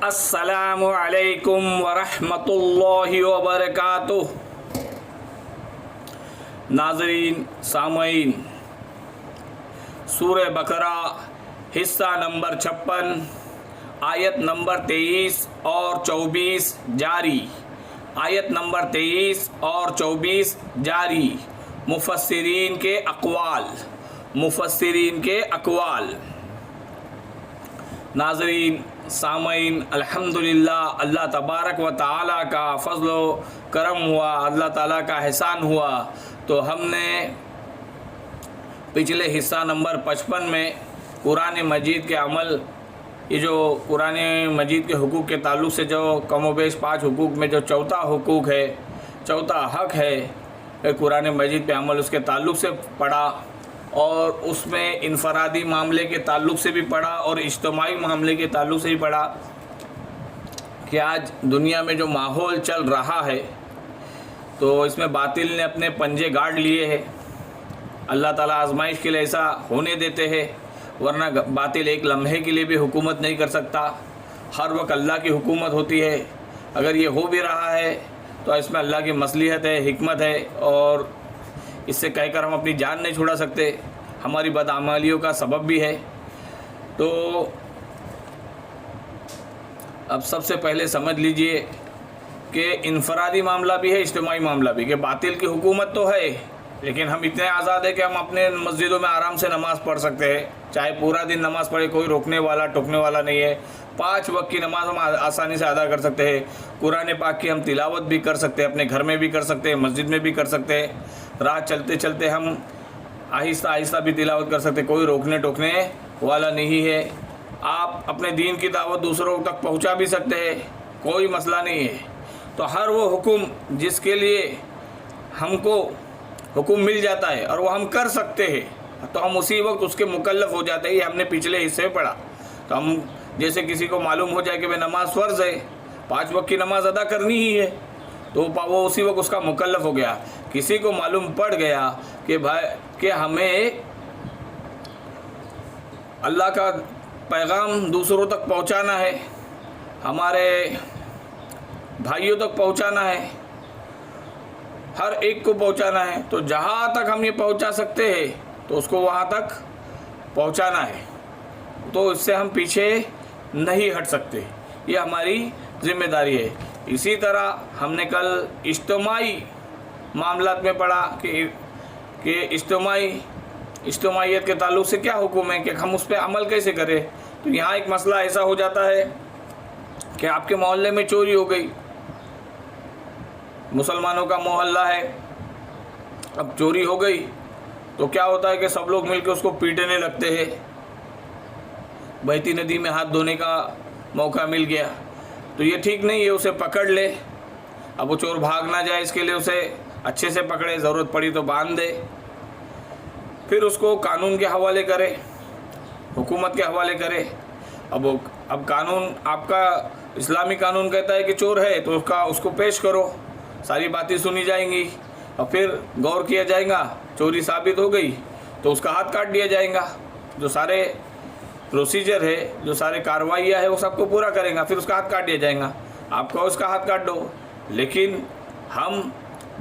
السلام علیکم ورحمۃ اللہ وبرکاتہ۔ ناظرین سامعین، سورہ بقرہ حصہ نمبر 56 آیت نمبر 23 اور 24 جاری۔ آیت نمبر 23 اور 24 جاری۔ مفسرین کے اقوال۔ ناظرین سامعین، الحمدللہ اللہ تبارک و تعالیٰ کا فضل و کرم ہوا، اللہ تعالیٰ کا احسان ہوا تو ہم نے پچھلے حصہ نمبر 55 میں قرآن مجید کے عمل، یہ جو قرآن مجید کے حقوق کے تعلق سے جو کم و بیش 5 حقوق میں جو چوتھا حقوق ہے، چوتھا حق ہے قرآن مجید پہ عمل، اس کے تعلق سے پڑھا اور اس میں انفرادی معاملے کے تعلق سے بھی پڑھا اور اجتماعی معاملے کے تعلق سے بھی پڑھا کہ آج دنیا میں جو ماحول چل رہا ہے تو اس میں باطل نے اپنے پنجے گاڑ لیے ہیں۔ اللہ تعالیٰ آزمائش کے لیے ایسا ہونے دیتے ہیں، ورنہ باطل ایک لمحے کے لیے بھی حکومت نہیں کر سکتا، ہر وقت اللہ کی حکومت ہوتی ہے۔ اگر یہ ہو بھی رہا ہے تو اس میں اللہ کی مصلحت ہے، حکمت ہے، اور اس سے کہہ کر ہم اپنی جان نہیں چھڑا سکتے، ہماری بدعمالیوں کا سبب بھی ہے۔ تو اب سب سے پہلے سمجھ لیجئے کہ انفرادی معاملہ بھی ہے، اجتماعی معاملہ بھی، کہ باطل کی حکومت تو ہے لیکن ہم اتنے آزاد ہیں کہ ہم اپنے مسجدوں میں آرام سے نماز پڑھ سکتے ہیں، چاہے پورا دن نماز پڑھے، کوئی روکنے والا ٹوکنے والا نہیں ہے۔ 5 وقت کی نماز ہم آسانی سے ادا کر سکتے ہیں، قرآن پاک کی ہم تلاوت بھی کر سکتے ہیں، اپنے گھر میں بھی کر سکتے ہیں، مسجد میں بھی کر سکتے ہیں، راہ چلتے چلتے ہم آہستہ آہستہ بھی تلاوت کر سکتے ہیں، کوئی روکنے ٹوکنے والا نہیں ہے۔ آپ اپنے دین کی دعوت دوسروں تک پہنچا بھی سکتے ہیں، کوئی مسئلہ نہیں ہے۔ تو ہر وہ حکم جس کے لیے ہم کو حکم مل جاتا ہے اور وہ ہم کر سکتے ہیں تو ہم اسی وقت اس کے مکلف ہو جاتے ہیں۔ یہ ہم نے پچھلے حصے میں پڑھا۔ تو ہم جیسے کسی کو معلوم ہو جائے کہ بھئی نماز فرض ہے، 5 وقت کی نماز ادا کرنی ہی ہے، تو وہ اسی وقت اس کا مکلف ہو گیا۔ کسی کو معلوم پڑ گیا کہ ہمیں اللہ کا پیغام دوسروں تک پہنچانا ہے، ہمارے بھائیوں تک پہنچانا ہے، ہر ایک کو پہنچانا ہے، تو جہاں تک ہم یہ پہنچا سکتے ہیں تو اس کو وہاں تک پہنچانا ہے، تو اس سے ہم پیچھے نہیں ہٹ سکتے، یہ ہماری ذمہ داری ہے۔ اسی طرح ہم نے کل اجتماعی معاملات میں پڑھا کہ اجتماعیت کے تعلق سے کیا حکم ہے کہ ہم اس پہ عمل کیسے کریں۔ تو یہاں ایک مسئلہ ایسا ہو جاتا ہے کہ آپ کے محلے میں چوری ہو گئی، مسلمانوں کا محلہ ہے، اب چوری ہو گئی تو کیا ہوتا ہے کہ سب لوگ مل کے اس کو پیٹنے لگتے ہیں، بہتی ندی میں ہاتھ دھونے کا موقع مل گیا تو یہ ٹھیک نہیں ہے، اسے پکڑ لے۔ اب وہ چور بھاگ نہ جائے اس کے لیے اسے اچھے سے پکڑے، ضرورت پڑی تو باندھ دے، پھر اس کو قانون کے حوالے کرے، حکومت کے حوالے کرے۔ اب قانون آپ کا اسلامی قانون کہتا ہے کہ چور ہے تو اس کو پیش کرو، ساری باتیں سنی جائیں گی اور پھر غور کیا جائے گا، چوری ثابت ہو گئی تو اس کا ہاتھ کاٹ دیا جائے گا۔ جو سارے پروسیجر ہے، جو سارے کارروائیاں ہے، وہ سب کو پورا کریں گا، پھر اس کا ہاتھ کاٹ دیا جائے گا۔ آپ کو اس کا ہاتھ کاٹ دو، لیکن ہم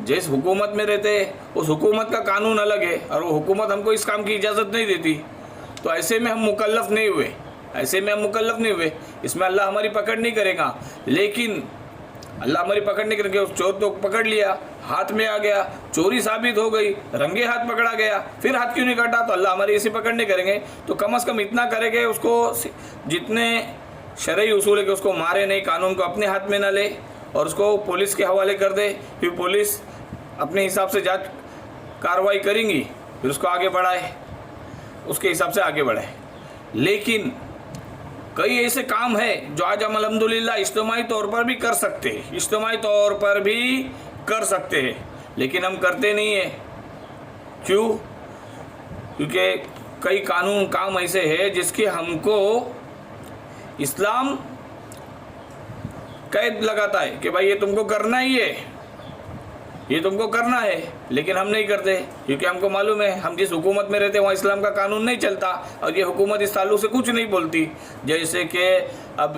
جس حکومت میں رہتے ہیں اس حکومت کا قانون الگ ہے اور وہ حکومت ہم کو اس کام کی اجازت نہیں دیتی، تو ایسے میں ہم مکلف نہیں ہوئے، اس میں اللہ ہماری پکڑ نہیں کرے گا۔ لیکن اللہ ہماری پکڑ نہیں کرے گا، اس چور تو پکڑ لیا، ہاتھ میں آ گیا، چوری ثابت ہو گئی، رنگے ہاتھ پکڑا گیا، پھر ہاتھ کیوں نہیں کاٹا؟ تو اللہ ہماری ایسی پکڑ نہیں کریں گے، تو کم از کم اتنا کرے گے اس کو جتنے شرعی اصول ہے کہ اس کو مارے نہیں، قانون کو اپنے ہاتھ میں نہ لے اور اس کو پولیس کے حوالے کر دے، پھر پولیس اپنے حساب سے جانچ کارروائی کریں گی، پھر اس کو آگے بڑھائے، اس کے حساب سے آگے بڑھائے۔ لیکن کئی ایسے کام ہیں جو آج ہم الحمدللہ اجتماعی طور پر بھی کر سکتے ہیں، لیکن ہم کرتے نہیں ہیں۔ کیوں؟ کیونکہ کئی قانون کام ایسے ہیں جس کی ہم کو اسلام قید لگاتا ہے کہ بھائی یہ تم کو کرنا ہی ہے، یہ تم کو کرنا ہے، لیکن ہم نہیں کرتے کیونکہ ہم کو معلوم ہے ہم جس حکومت میں رہتے ہیں وہاں اسلام کا قانون نہیں چلتا اور یہ حکومت اس تعلق سے کچھ نہیں بولتی۔ جیسے کہ اب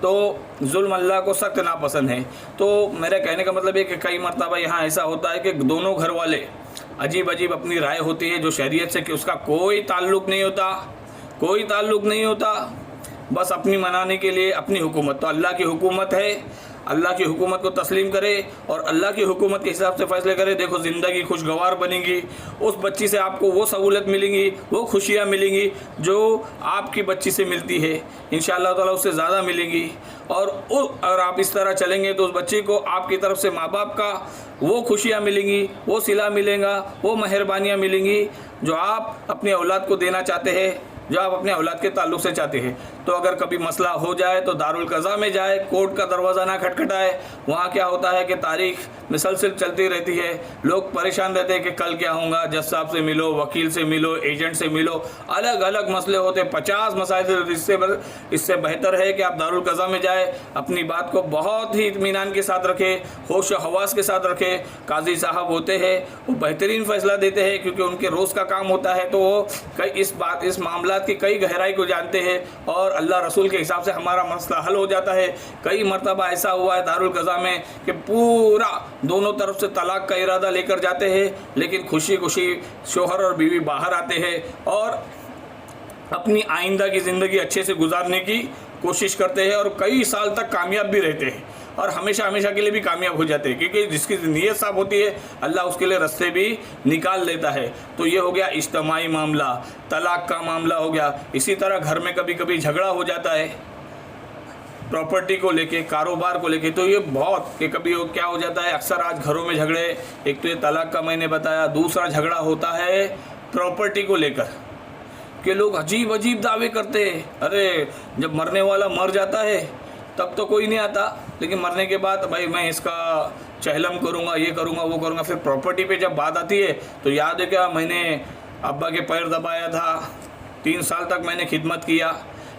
تو ظلم اللہ کو سخت ناپسند ہے۔ تو میرے کہنے کا مطلب ہے کہ کئی مرتبہ یہاں ایسا ہوتا ہے کہ دونوں گھر والے عجیب عجیب اپنی رائے ہوتی ہے جو شریعت سے کہ اس کا کوئی تعلق نہیں ہوتا، بس اپنی منانے کے لیے اپنی حکومت۔ تو اللہ کی حکومت ہے، اللہ کی حکومت کو تسلیم کرے اور اللہ کی حکومت کے حساب سے فیصلے کرے۔ دیکھو زندگی خوشگوار بنے گی، اس بچی سے آپ کو وہ سہولت ملیں گی، وہ خوشیاں ملیں گی جو آپ کی بچی سے ملتی ہے، انشاءاللہ تعالیٰ اس سے زیادہ ملیں گی۔ اور آپ اس طرح چلیں گے تو اس بچی کو آپ کی طرف سے ماں باپ کا وہ خوشیاں ملیں گی، وہ صلہ ملے گا، وہ مہربانیاں ملیں گی جو آپ اپنے اولاد کو دینا چاہتے ہیں، جو آپ اپنے اولاد کے تعلق سے چاہتے ہیں۔ تو اگر کبھی مسئلہ ہو جائے تو دارالقضاء میں جائے، کورٹ کا دروازہ نہ کھٹکھٹائے۔ وہاں کیا ہوتا ہے کہ تاریخ مسلسل چلتی رہتی ہے، لوگ پریشان رہتے ہیں کہ کل کیا ہوگا، جج صاحب سے ملو، وکیل سے ملو، ایجنٹ سے ملو، الگ الگ مسئلے ہوتے، 50 مسائل۔ اس سے بہتر ہے کہ آپ دارالقضاء میں جائے، اپنی بات کو بہت ہی اطمینان کے ساتھ رکھے، ہوش و حواس کے ساتھ رکھے۔ قاضی صاحب ہوتے ہیں وہ بہترین فیصلہ دیتے ہیں کیونکہ ان کے روز کا کام ہوتا ہے، تو وہ اس معاملات کی کئی گہرائی کو جانتے ہیں اور اللہ رسول کے حساب سے ہمارا مسئلہ حل ہو جاتا ہے۔ کئی مرتبہ ایسا ہوا ہے دارالقضاء میں کہ پورا دونوں طرف سے طلاق کا ارادہ لے کر جاتے ہیں، لیکن خوشی خوشی شوہر اور بیوی باہر آتے ہیں اور اپنی آئندہ کی زندگی اچھے سے گزارنے کی کوشش کرتے ہیں اور کئی سال تک کامیاب بھی رہتے ہیں اور ہمیشہ کے لیے بھی کامیاب ہو جاتے ہیں، کیونکہ جس کی نیت صاف ہوتی ہے اللہ اس کے لیے رستے بھی نکال لیتا ہے۔ تو یہ ہو گیا اجتماعی معاملہ، طلاق کا معاملہ ہو گیا۔ اسی طرح گھر میں کبھی کبھی جھگڑا ہو جاتا ہے پراپرٹی کو لے کے، کاروبار کو لے کے۔ تو یہ بہت کہ کبھی کیا ہو جاتا ہے، اکثر آج گھروں میں جھگڑے، ایک تو یہ طلاق کا میں نے بتایا، دوسرا جھگڑا ہوتا ہے پراپرٹی کو لے کر کہ لوگ عجیب عجیب دعوے کرتے ہیں۔ ارے جب مرنے والا مر جاتا ہے تب تو کوئی نہیں آتا، لیکن مرنے کے بعد بھائی میں اس کا چہلم کروں گا، یہ کروں گا، وہ کروں گا۔ پھر پراپرٹی پہ جب بات آتی ہے تو یاد ہے کیا، میں نے ابا کے پیر دبایا تھا، 3 سال تک میں نے خدمت کیا۔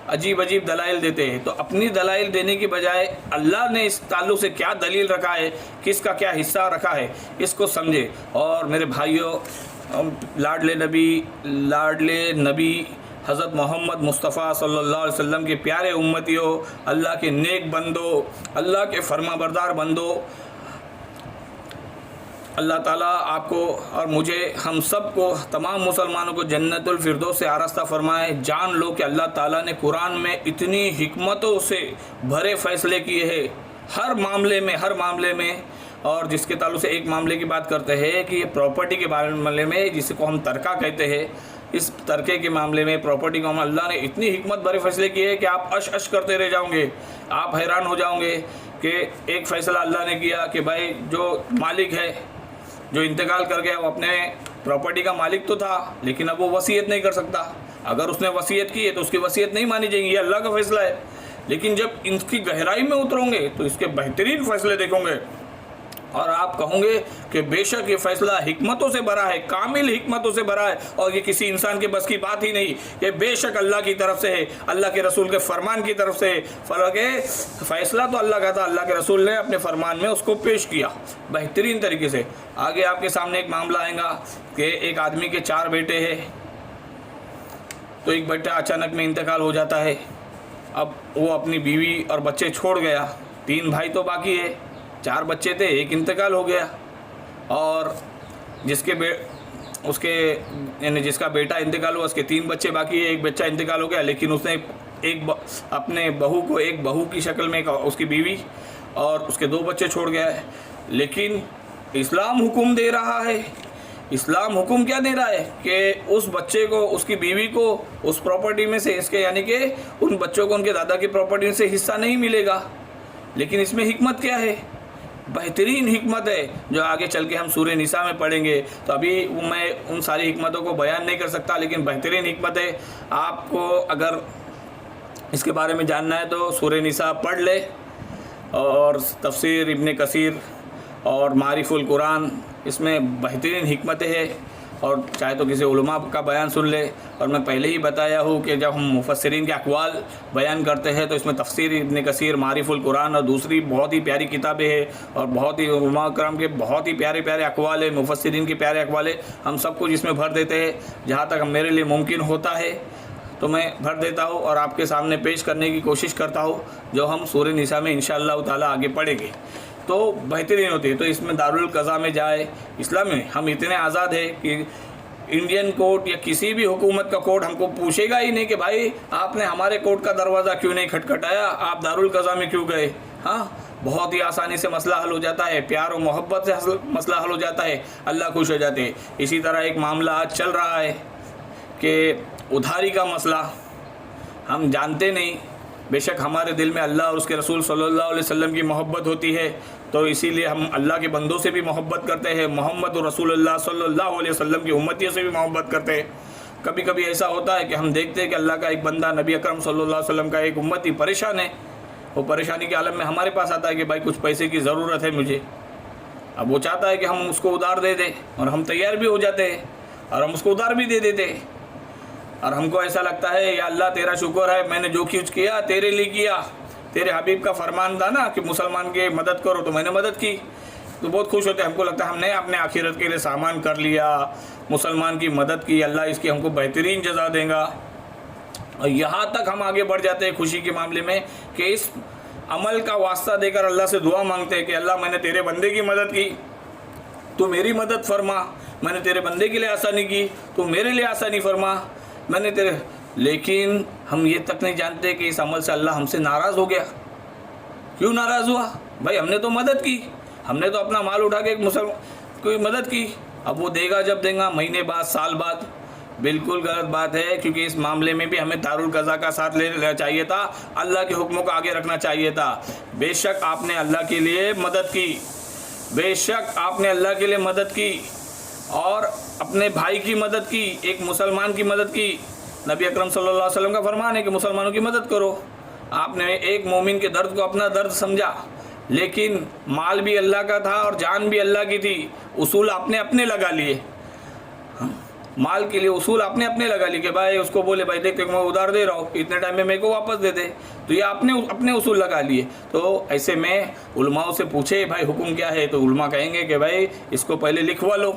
عجیب عجیب دلائل دیتے ہیں۔ تو اپنی دلائل دینے کی بجائے اللہ نے اس تعلق سے کیا دلیل رکھا ہے، کس کا کیا حصہ رکھا ہے، اس کو سمجھے۔ اور میرے بھائیوں، لاڈلے نبی حضرت محمد مصطفیٰ صلی اللہ علیہ وسلم کے پیارے امتیوں، اللہ کے نیک بندو، اللہ کے فرما بردار بندو، اللہ تعالیٰ آپ کو اور مجھے، ہم سب کو، تمام مسلمانوں کو جنت الفردوس سے آراستہ فرمائے۔ جان لو کہ اللہ تعالیٰ نے قرآن میں اتنی حکمتوں سے بھرے فیصلے کیے ہیں ہر معاملے میں، اور جس کے تعلق سے ایک معاملے کی بات کرتے ہیں کہ یہ پراپرٹی کے معاملے میں، جس کو ہم ترکہ کہتے ہیں، اس ترکے کے معاملے میں، پراپرٹی کو اللہ نے اتنی حکمت بھرے فیصلے کیے ہیں کہ آپ اش کرتے رہ جاؤں گے، آپ حیران ہو جاؤں گے کہ ایک فیصلہ اللہ نے کیا کہ بھائی جو مالک ہے، جو انتقال کر گیا، وہ اپنے پراپرٹی کا مالک تو تھا لیکن اب وہ وصیت نہیں کر سکتا۔ اگر اس نے وصیت کی ہے تو اس کی وصیت نہیں مانی جائے گی، یہ اللہ کا فیصلہ ہے۔ لیکن جب ان کی گہرائی میں اتروں گے تو اس کے بہترین فیصلے دیکھوں گے اور آپ کہوں گے کہ بے شک یہ فیصلہ حکمتوں سے بھرا ہے، کامل حکمتوں سے بھرا ہے، اور یہ کسی انسان کے بس کی بات ہی نہیں، یہ بے شک اللہ کی طرف سے ہے، اللہ کے رسول کے فرمان کی طرف سے ہے۔ فیصلہ تو اللہ کا تھا، اللہ کے رسول نے اپنے فرمان میں اس کو پیش کیا بہترین طریقے سے۔ آگے آپ کے سامنے ایک معاملہ آئے گا کہ ایک آدمی کے 4 بیٹے ہیں، تو ایک بیٹا اچانک میں انتقال ہو جاتا ہے۔ اب وہ اپنی بیوی اور بچے چھوڑ گیا، 3 بھائی تو باقی ہے، 4 بچے تھے، ایک انتقال ہو گیا، اور جس کا بیٹا انتقال ہوا اس کے 3 بچے باقی ہے، ایک بچہ انتقال ہو گیا، لیکن اس نے اپنے بہو کو، ایک بہو کی شکل میں اس کی بیوی اور اس کے 2 بچے چھوڑ گیا ہے۔ لیکن اسلام حکم دے رہا ہے، اسلام حکم کیا دے رہا ہے کہ اس بچے کو، اس کی بیوی کو اس پراپرٹی میں سے، اس کے یعنی کہ ان بچوں کو ان کے دادا کی پراپرٹی میں سے حصہ نہیں ملے گا۔ لیکن اس میں حکمت کیا ہے؟ بہترین حکمت ہے جو آگے چل کے ہم سورہ نساء میں پڑھیں گے، تو ابھی میں ان ساری حکمتوں کو بیان نہیں کر سکتا، لیکن بہترین حکمت ہے۔ آپ کو اگر اس کے بارے میں جاننا ہے تو سورہ نساء پڑھ لے، اور تفسیر ابن کثیر اور معارف القرآن، اس میں بہترین حکمتیں ہے، اور چاہے تو کسی علماء کا بیان سن لے۔ اور میں پہلے ہی بتایا ہوں کہ جب ہم مفسرین کے اقوال بیان کرتے ہیں تو اس میں تفسیر ابن کثیر، معارف القرآن اور دوسری بہت ہی پیاری کتابیں ہیں، اور بہت ہی علماء کرام کے بہت ہی پیارے پیارے اقوال ہیں، مفسرین کے پیارے اقوال ہیں، ہم سب کچھ اس میں بھر دیتے ہیں جہاں تک میرے لیے ممکن ہوتا ہے۔ تو میں بھر دیتا ہوں اور آپ کے سامنے پیش کرنے کی کوشش کرتا ہوں، جو ہم سورہ نساء میں انشاءاللہ تعالیٰ آگے پڑھیں گے تو بہترین ہوتی ہے۔ تو اس میں دارالقضاء میں جائے، اسلام میں ہم اتنے آزاد ہیں کہ انڈین کورٹ یا کسی بھی حکومت کا کورٹ ہم کو پوچھے گا ہی نہیں کہ بھائی آپ نے ہمارے کورٹ کا دروازہ کیوں نہیں کھٹکھٹایا، آپ دارالقضاء میں کیوں گئے۔ ہاں، بہت ہی آسانی سے مسئلہ حل ہو جاتا ہے، پیار و محبت سے مسئلہ حل ہو جاتا ہے، اللہ خوش ہو جاتے ہیں۔ اسی طرح ایک معاملہ آج چل رہا ہے کہ ادھاری کا مسئلہ، ہم جانتے نہیں، بے شک ہمارے دل میں اللہ اور اس کے رسول صلی اللہ علیہ وسلم کی محبت ہوتی ہے، تو اسی لیے ہم اللہ کے بندوں سے بھی محبت کرتے ہیں، محمد رسول اللہ صلی اللہ علیہ وسلم کی امتیوں سے بھی محبت کرتے ہیں۔ کبھی کبھی ایسا ہوتا ہے کہ ہم دیکھتے ہیں کہ اللہ کا ایک بندہ، نبی اکرم صلی اللہ علیہ وسلم کا ایک امتی پریشان ہے، وہ پریشانی کے عالم میں ہمارے پاس آتا ہے کہ بھائی کچھ پیسے کی ضرورت ہے مجھے، اب وہ چاہتا ہے کہ ہم اس کو ادھار دے دیں، اور ہم تیار بھی ہو جاتے ہیں اور ہم اس کو ادھار بھی دے دیتے ہیں، اور ہم کو ایسا لگتا ہے یا اللہ تیرا شکر ہے، میں نے جو کچھ کیا تیرے لیے کیا، تیرے حبیب کا فرمان تھا نا کہ مسلمان کی مدد کرو، تو میں نے مدد کی، تو بہت خوش ہوتے ہیں۔ ہم کو لگتا ہے ہم نے اپنے آخرت کے لیے سامان کر لیا، مسلمان کی مدد کی، اللہ اس کی ہم کو بہترین جزا دے گا، اور یہاں تک ہم آگے بڑھ جاتے ہیں خوشی کے معاملے میں کہ اس عمل کا واسطہ دے کر اللہ سے دعا مانگتے ہیں کہ اللہ میں نے تیرے بندے کی مدد کی، تو میری مدد فرما، میں نے تیرے بندے کے لیے آسانی کی، تو میرے لیے آسانی فرما، میں نے تیرے، لیکن ہم یہ تک نہیں جانتے کہ اس عمل سے اللہ ہم سے ناراض ہو گیا۔ کیوں ناراض ہوا؟ بھائی ہم نے تو مدد کی، ہم نے تو اپنا مال اٹھا کے ایک مسلمان کی مدد کی، اب وہ دے گا جب دے گا، مہینے بعد، سال بعد، بالکل غلط بات ہے، کیونکہ اس معاملے میں بھی ہمیں دارالقضاء کا ساتھ لینا چاہیے تھا، اللہ کے حکموں کو آگے رکھنا چاہیے تھا۔ بے شک آپ نے اللہ کے لیے مدد کی، بے شک آپ نے اللہ کے لیے مدد کی اور اپنے بھائی کی مدد کی، ایک مسلمان کی مدد کی۔ نبی اکرم صلی اللہ علیہ وسلم کا فرمان ہے کہ مسلمانوں کی مدد کرو، آپ نے ایک مومن کے درد کو اپنا درد سمجھا، لیکن مال بھی اللہ کا تھا اور جان بھی اللہ کی تھی، اصول آپ نے اپنے لگا لیے، مال کے لیے اصول آپ نے اپنے لگا لیے کہ بھائی اس کو بولے بھائی دیکھ میں ادھار دے رہا ہوں، اتنے ٹائم میں میرے کو واپس دے دے، تو یہ آپ نے اپنے اصول لگا لیے۔ تو ایسے میں علماء سے پوچھے بھائی حکم کیا ہے، تو علماء کہیں گے کہ بھائی اس کو پہلے لکھوا لو،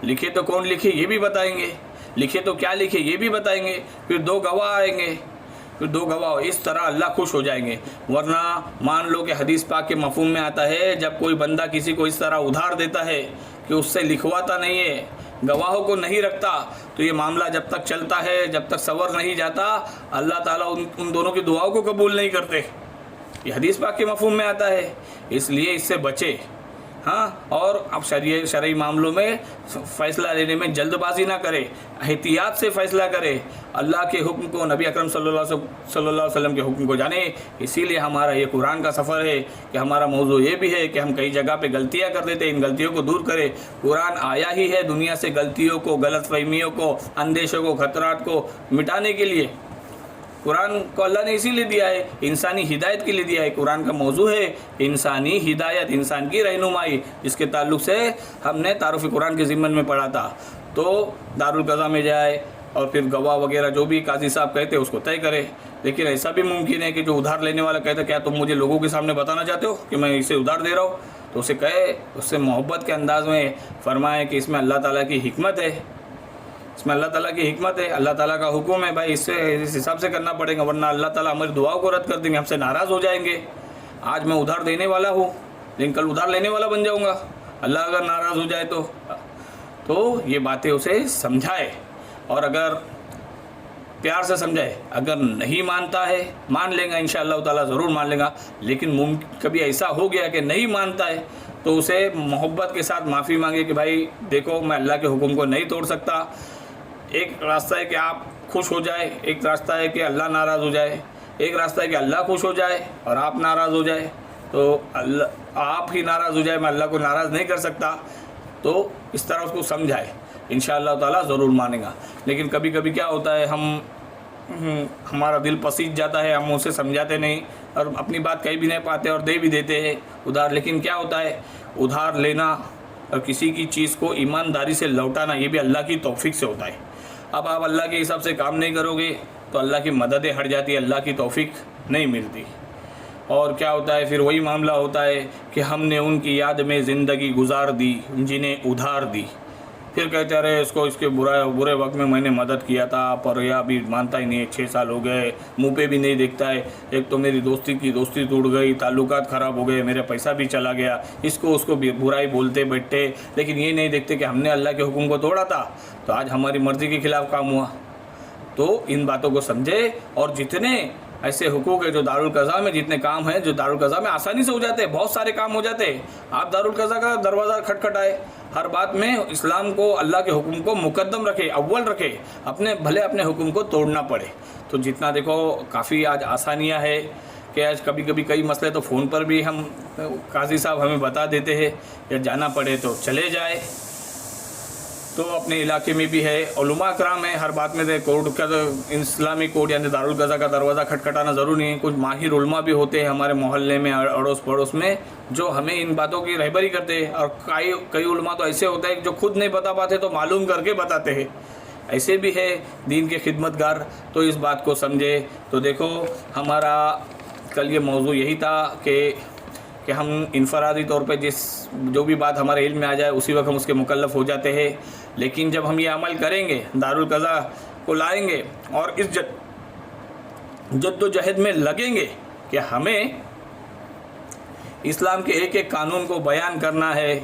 لکھے تو کون لکھے یہ بھی بتائیں گے، لکھے تو کیا لکھے یہ بھی بتائیں گے، پھر 2 گواہ آئیں گے، پھر 2 گواہ، اس طرح اللہ خوش ہو جائیں گے۔ ورنہ مان لو کہ حدیث پاک کے مفہوم میں آتا ہے جب کوئی بندہ کسی کو اس طرح ادھار دیتا ہے کہ اس سے لکھواتا نہیں ہے، گواہوں کو نہیں رکھتا، تو یہ معاملہ جب تک چلتا ہے، جب تک سنور نہیں جاتا، اللہ تعالیٰ ان دونوں کی دعاؤں کو قبول نہیں کرتے، یہ حدیث پاک کے مفہوم میں آتا ہے، اس لیے اس سے بچے۔ ہاں، اور اب شرعی معاملوں میں فیصلہ لینے میں جلد بازی نہ کرے، احتیاط سے فیصلہ کرے، اللہ کے حکم کو، نبی اکرم صلی اللہ علیہ وسلم کے حکم کو جانے۔ اسی لیے ہمارا یہ قرآن کا سفر ہے کہ ہمارا موضوع یہ بھی ہے کہ ہم کئی جگہ پہ غلطیاں کر دیتے ہیں، ان غلطیوں کو دور کرے۔ قرآن آیا ہی ہے دنیا سے غلطیوں کو، غلط فہمیوں کو، اندیشوں کو، خطرات کو مٹانے کے لیے۔ قرآن کو اللہ نے اسی لیے دیا ہے، انسانی ہدایت کے لیے دیا ہے۔ قرآن کا موضوع ہے انسانی ہدایت، انسان کی رہنمائی، جس کے تعلق سے ہم نے تعارف قرآن کے ضمن میں پڑھا تھا۔ تو دارالقضاء میں جائے اور پھر گواہ وغیرہ جو بھی قاضی صاحب کہتے ہیں اس کو طے کرے۔ لیکن ایسا بھی ممکن ہے کہ جو ادھار لینے والا کہتا ہے کیا تم مجھے لوگوں کے سامنے بتانا چاہتے ہو کہ میں اسے ادھار دے رہا ہوں، تو اسے کہے، اس سے محبت کے انداز میں فرمائے کہ اس میں اللہ تعالیٰ کی حکمت ہے، اس میں اللہ تعالیٰ کی حکمت ہے، اللہ تعالیٰ کا حکم ہے، بھائی اس حساب سے کرنا پڑے گا، ورنہ اللہ تعالیٰ ہماری دعاؤں کو رد کر دیں گے، ہم سے ناراض ہو جائیں گے۔ آج میں ادھار دینے والا ہوں لیکن کل ادھار لینے والا بن جاؤں گا، اللہ اگر ناراض ہو جائے تو یہ باتیں اسے سمجھائے، اور اگر پیار سے سمجھائے، اگر نہیں مانتا ہے، مان لیں گا انشاءاللہ تعالیٰ، ضرور مان لیں گا، لیکن کبھی ایسا ہو گیا کہ نہیں مانتا ہے تو اسے محبت کے ساتھ معافی مانگے کہ بھائی دیکھو میں اللہ کے حکم کو نہیں توڑ سکتا۔ ایک راستہ ہے کہ آپ خوش ہو جائے، ایک راستہ ہے کہ اللہ ناراض ہو جائے، ایک راستہ ہے کہ اللہ خوش ہو جائے اور آپ ناراض ہو جائے، تو آپ ہی ناراض ہو جائے، میں اللہ کو ناراض نہیں کر سکتا، تو اس طرح اس کو سمجھائے، انشاءاللہ تعالیٰ ضرور مانے گا۔ لیکن کبھی کبھی کیا ہوتا ہے، ہمارا دل پسیج جاتا ہے، ہم اسے سمجھاتے نہیں اور اپنی بات کہہ بھی نہیں پاتے اور دے بھی دیتے ہیں ادھار۔ لیکن کیا ہوتا ہے، ادھار لینا اور کسی کی چیز کو ایمانداری سے لوٹانا یہ بھی اللہ کی توفیق سے ہوتا ہے۔ اب آپ اللہ کے حساب سے کام نہیں کرو گے تو اللہ کی مددیں ہٹ جاتی ہے، اللہ کی توفیق نہیں ملتی، اور کیا ہوتا ہے پھر وہی معاملہ ہوتا ہے کہ ہم نے ان کی یاد میں زندگی گزار دی جنہیں ادھار دی۔ پھر کہتے ارے اس کو اس کے برے وقت میں میں نے مدد کیا تھا پر یہ ابھی مانتا ہی نہیں ہے، 6 سال ہو گئے، منہ پہ بھی نہیں دیکھتا ہے، ایک تو میری دوستی ٹوٹ گئی، تعلقات خراب ہو گئے، میرا پیسہ بھی چلا گیا، اس کو برائی بولتے بیٹھتے، لیکن یہ نہیں دیکھتے کہ ہم نے اللہ کے حکم کو توڑا تھا تو آج ہماری مرضی کے خلاف کام ہوا۔ تو ان باتوں کو سمجھے، اور جتنے ایسے حقوق ہے جو دارالقضاء میں، جتنے کام ہیں جو دارالقضاء میں آسانی سے ہو جاتے ہیں، بہت سارے کام ہو جاتے ہیں، آپ دارالقضاء کا دروازہ کھٹکھٹائے، ہر بات میں اسلام کو، اللہ کے حکم کو مقدم رکھے، اول رکھے، اپنے حکم کو توڑنا پڑے۔ تو جتنا دیکھو کافی آج آسانیاں ہے کہ آج کبھی کبھی کئی مسئلے تو فون پر بھی ہم قاضی صاحب ہمیں بتا دیتے ہیں، یا جانا پڑے تو چلے جائے۔ تو اپنے علاقے میں بھی ہے، علماء کرام ہیں، ہر بات میں کورٹ کا اسلامی کورٹ یعنی دارالقضاء کا دروازہ کھٹکھٹانا ضروری نہیں ہے۔ کچھ ماہر علماء بھی ہوتے ہیں ہمارے محلے میں، اڑوس پڑوس میں، جو ہمیں ان باتوں کی رہبری کرتے ہیں، اور کئی علماء تو ایسے ہوتے ہیں جو خود نہیں بتا پاتے تو معلوم کر کے بتاتے ہیں، ایسے بھی ہے دین کے خدمتگار۔ تو اس بات کو سمجھے۔ تو دیکھو ہمارا کل یہ موضوع یہی تھا کہ ہم انفرادی طور پہ جو بھی بات ہمارے علم میں آ جائے اسی وقت ہم اس کے مکلف ہو جاتے ہیں، لیکن جب ہم یہ عمل کریں گے، دارالقضاء کو لائیں گے اور اس جد و جہد میں لگیں گے کہ ہمیں اسلام کے ایک ایک قانون کو بیان کرنا ہے،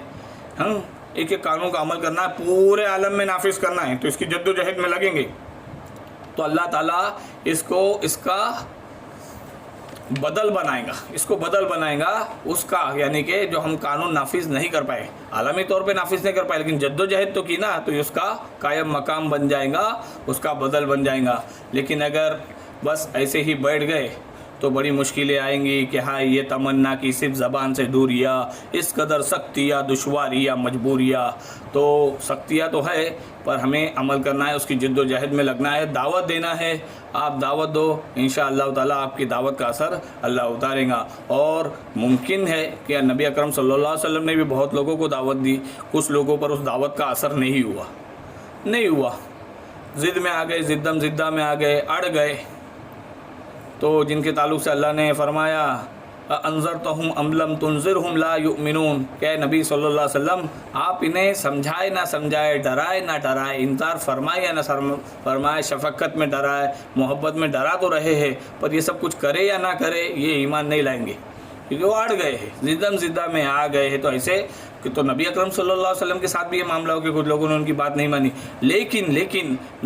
ہم ایک ایک قانون کا عمل کرنا ہے، پورے عالم میں نافذ کرنا ہے، تو اس کی جد و جہد میں لگیں گے تو اللہ تعالیٰ اس کا بدل بنائے گا اس کا، یعنی کہ جو ہم قانون نافذ نہیں کر پائے، عالمی طور پہ نافذ نہیں کر پائے، لیکن جد و جہد تو کی نا، تو اس کا قائم مقام بن جائے گا، اس کا بدل بن جائے گا۔ لیکن اگر بس ایسے ہی بیٹھ گئے تو بڑی مشکلیں آئیں گی کہ ہاں یہ تمنا کی صرف زبان سے دوریاں، اس قدر سختیاں، دشواریاں، مجبوریاں، تو سختیاں تو ہے پر ہمیں عمل کرنا ہے، اس کی جد و جہد میں لگنا ہے، دعوت دینا ہے۔ آپ دعوت دو، انشاءاللہ تعالیٰ آپ کی دعوت کا اثر اللہ اتارے گا۔ اور ممکن ہے کہ نبی اکرم صلی اللہ علیہ وسلم نے بھی بہت لوگوں کو دعوت دی، کچھ لوگوں پر اس دعوت کا اثر نہیں ہوا، ضد میں آ گئے، زدہ میں آ گئے، اڑ گئے۔ تو جن کے تعلق سے اللہ نے فرمایا انذرتہم ام لم تنذرہم لا یؤمنون، کہ نبی صلی اللہ علیہ وسلم آپ انہیں سمجھائے نہ سمجھائے، ڈرائے نہ ڈرائے، انذار فرمائے یا نہ فرمائے، شفقت میں ڈرائے، محبت میں ڈرا تو رہے ہیں، پر یہ سب کچھ کرے یا نہ کرے یہ ایمان نہیں لائیں گے، کیونکہ وہ اڑ گئے ہیں، زدہ میں آ گئے ہیں۔ تو ایسے کہ تو نبی اکرم صلی اللہ علیہ وسلم کے ساتھ بھی یہ معاملہ ہو کہ کچھ لوگوں نے ان کی بات نہیں مانی، لیکن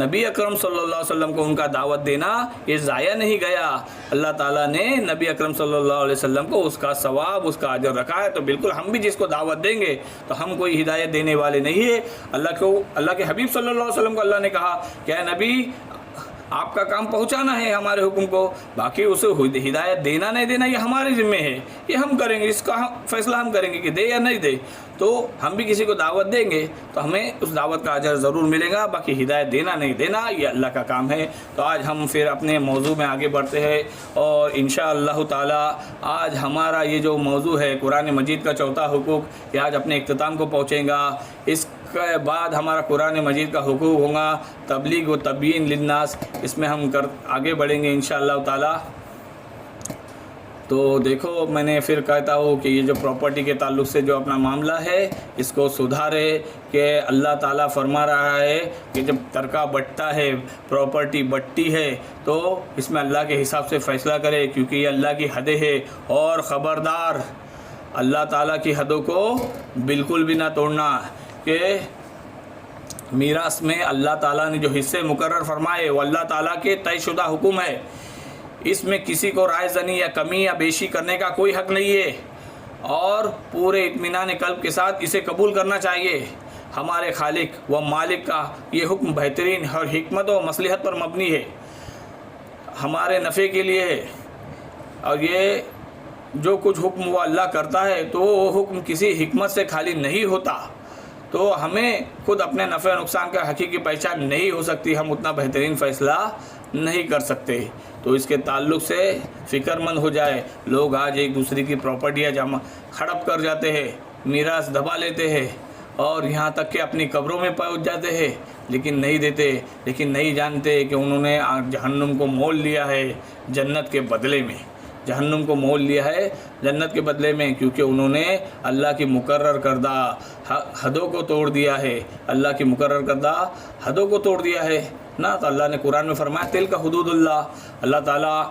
نبی اکرم صلی اللہ علیہ وسلم کو ان کا دعوت دینا یہ ضائع نہیں گیا، اللہ تعالیٰ نے نبی اکرم صلی اللہ علیہ وسلم کو اس کا ثواب، اس کا اجر رکھا ہے۔ تو بالکل ہم بھی جس کو دعوت دیں گے تو ہم کوئی ہدایت دینے والے نہیں ہیں، اللہ کے حبیب صلی اللہ علیہ وسلم کو اللہ نے کہا کہ اے نبی آپ کا کام پہنچانا ہے ہمارے حکم کو، باقی اسے ہدایت دینا نہیں دینا یہ ہمارے ذمہ ہے، یہ ہم کریں گے، اس کا فیصلہ ہم کریں گے کہ دے یا نہیں دے۔ تو ہم بھی کسی کو دعوت دیں گے تو ہمیں اس دعوت کا اجر ضرور ملے گا، باقی ہدایت دینا نہیں دینا یہ اللہ کا کام ہے۔ تو آج ہم پھر اپنے موضوع میں آگے بڑھتے ہیں، اور انشاءاللہ تعالی آج ہمارا یہ جو موضوع ہے قرآن مجید کا چوتھا حقوق، یہ آج اپنے اختتام کو پہنچے گا۔ اس کے بعد ہمارا قرآن مجید کا حقوق ہوگا تبلیغ و تبیین للناس، اس میں ہم آگے بڑھیں گے انشاءاللہ تعالی۔ تو دیکھو میں نے پھر کہتا ہوں کہ یہ جو پراپرٹی کے تعلق سے جو اپنا معاملہ ہے اس کو سدھارے، کہ اللہ تعالیٰ فرما رہا ہے کہ جب ترکہ بٹتا ہے، پراپرٹی بٹتی ہے، تو اس میں اللہ کے حساب سے فیصلہ کرے، کیونکہ یہ اللہ کی حدیں ہے، اور خبردار اللہ تعالیٰ کی حدوں کو بالکل بھی نہ توڑنا، کہ میراث میں اللہ تعالیٰ نے جو حصے مقرر فرمائے وہ اللہ تعالیٰ کے طے شدہ حکم ہے، اس میں کسی کو رائے زنی یا کمی یا بیشی کرنے کا کوئی حق نہیں ہے، اور پورے اطمینان قلب کے ساتھ اسے قبول کرنا چاہیے۔ ہمارے خالق و مالک کا یہ حکم بہترین اور حکمت و مصلحت پر مبنی ہے، ہمارے نفع کے لیے ہے، اور یہ جو کچھ حکم وہ اللہ کرتا ہے تو وہ حکم کسی حکمت سے خالی نہیں ہوتا، تو ہمیں خود اپنے نفع و نقصان کا حقیقی پہچان نہیں ہو سکتی، ہم اتنا بہترین فیصلہ نہیں کر سکتے۔ تو اس کے تعلق سے فکر مند ہو جائے۔ لوگ آج ایک دوسرے کی پراپرٹیاں ہڑپ کر جاتے ہیں، میراث دبا لیتے ہیں، اور یہاں تک کہ اپنی قبروں میں پہنچ جاتے ہیں، لیکن نہیں دیتے، لیکن نہیں جانتے کہ انہوں نے جہنم کو مول لیا ہے جنت کے بدلے میں۔ جہنم کو مول لیا ہے جنت کے بدلے میں، کیونکہ انہوں نے اللہ کی مقرر کردہ حدوں کو توڑ دیا ہے، اللہ کی مقرر کردہ حدوں کو توڑ دیا ہے نا۔ تو اللہ نے قرآن میں فرمایا تلک حدود اللہ، اللہ تعالیٰ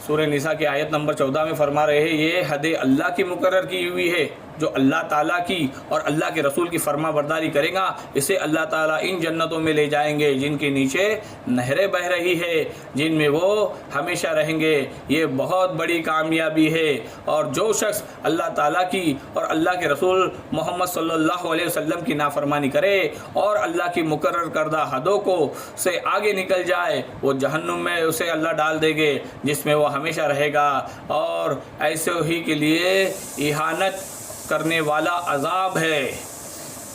سورہ نساء کی آیت نمبر 14 میں فرما رہے ہیں یہ حدیں اللہ کی مقرر کی ہوئی ہے، جو اللہ تعالیٰ کی اور اللہ کے رسول کی فرما برداری کرے گا اسے اللہ تعالیٰ ان جنتوں میں لے جائیں گے جن کے نیچے نہریں بہہ رہی ہے، جن میں وہ ہمیشہ رہیں گے۔ یہ بہت بڑی کامیابی ہے، اور جو شخص اللہ تعالیٰ کی اور اللہ کے رسول محمد صلی اللہ علیہ وسلم کی نافرمانی کرے اور اللہ کی مقرر کردہ حدوں کو سے آگے نکل جائے، وہ جہنم میں اسے اللہ ڈال دے گے جس میں وہ ہمیشہ رہے گا، اور ایسے ہی کے لیے اہانت کرنے والا عذاب ہے،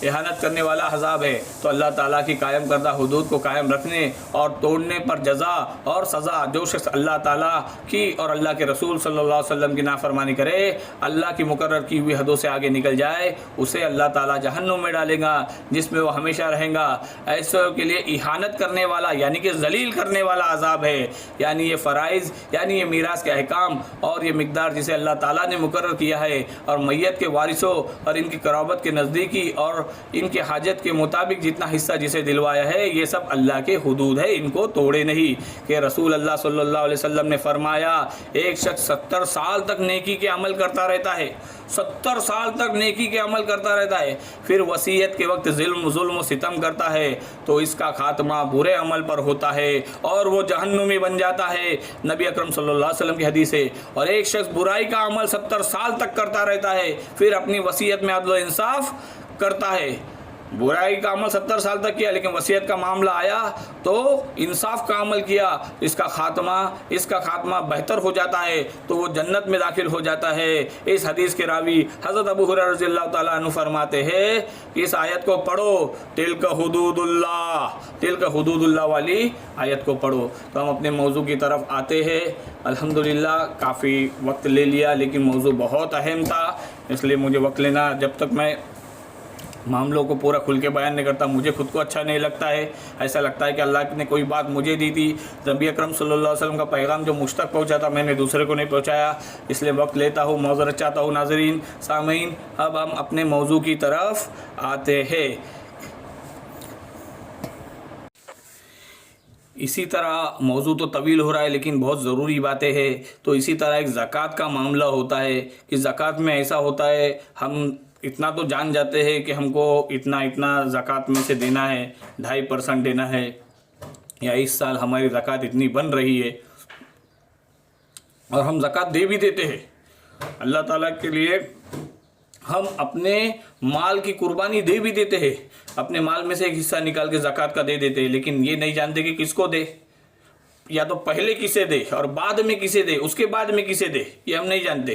اہانت کرنے والا عذاب ہے۔ تو اللہ تعالیٰ کی قائم کردہ حدود کو قائم رکھنے اور توڑنے پر جزا اور سزا، جو شخص اللہ تعالیٰ کی اور اللہ کے رسول صلی اللہ علیہ وسلم کی نافرمانی کرے، اللہ کی مقرر کی ہوئی حدوں سے آگے نکل جائے، اسے اللہ تعالیٰ جہنم میں ڈالے گا جس میں وہ ہمیشہ رہیں گا۔ ایسوں کے لیے اہانت کرنے والا یعنی کہ ذلیل کرنے والا عذاب ہے، یعنی یہ فرائض یعنی یہ میراث کے احکام اور یہ مقدار جسے اللہ تعالیٰ نے مقرر کیا ہے، اور میت کے وارثوں اور ان کی قرابت کے نزدیکی اور ان کے حاجت کے مطابق جتنا حصہ جسے دلوایا ہے، یہ سب اللہ کے حدود ہے، ان کو توڑے نہیں۔ کہ رسول اللہ صلی اللہ علیہ وسلم نے فرمایا ایک شخص 70 سال تک نیکی کے عمل کرتا رہتا ہے، 70 سال تک نیکی کے عمل کرتا رہتا ہے، پھر وصیت کے وقت ظلم و ستم کرتا ہے تو اس کا خاتمہ برے عمل پر ہوتا ہے اور وہ جہنمی بن جاتا ہے، نبی اکرم صلی اللہ علیہ وسلم کی حدیث ہے۔ اور ایک شخص برائی کا عمل 70 سال تک کرتا رہتا ہے، پھر اپنی وصیت میں عدل و انصاف کرتا ہے، برائی کا عمل 70 سال تک کیا لیکن وصیت کا معاملہ آیا تو انصاف کا عمل کیا، اس کا خاتمہ بہتر ہو جاتا ہے تو وہ جنت میں داخل ہو جاتا ہے۔ اس حدیث کے راوی حضرت ابو ہریرہ رضی اللہ تعالیٰ عنہ فرماتے ہیں کہ اس آیت کو پڑھو، تلک حدود اللہ والی آیت کو پڑھو۔ تو ہم اپنے موضوع کی طرف آتے ہیں۔ الحمدللہ کافی وقت لے لیا لیکن موضوع بہت اہم تھا، اس لیے مجھے وقت لینا، جب تک میں معاملوں کو پورا کھل کے بیان نہیں کرتا مجھے خود کو اچھا نہیں لگتا ہے، ایسا لگتا ہے کہ اللہ نے کوئی بات مجھے دی تھی، نبی اکرم صلی اللہ علیہ وسلم کا پیغام جو مجھ تک پہنچا تھا میں نے دوسرے کو نہیں پہنچایا، اس لیے وقت لیتا ہوں، معذرت چاہتا ہوں۔ ناظرین سامعین، اب ہم اپنے موضوع کی طرف آتے ہیں۔ اسی طرح موضوع تو طویل ہو رہا ہے لیکن بہت ضروری باتیں ہیں۔ تو اسی طرح ایک زکوٰۃ کا معاملہ ہوتا ہے کہ زکوٰۃ میں ایسا ہوتا ہے ہم اتنا تو جان جاتے ہیں کہ ہم کو اتنا زکوٰۃ میں سے دینا ہے، 2.5% دینا ہے، یا اس سال ہماری زکوٰۃ اتنی بن رہی ہے، اور ہم زکوٰۃ دے بھی دیتے ہیں اللہ تعالیٰ کے لیے، ہم اپنے مال کی قربانی دے بھی دیتے ہیں، اپنے مال میں سے ایک حصہ نکال کے زکوٰۃ کا دے دیتے ہیں، لیکن یہ نہیں جانتے کہ کس کو دے، یا تو پہلے کسے دے اور بعد میں کسے دے، اس کے بعد میں کسے دے، یہ ہم نہیں جانتے۔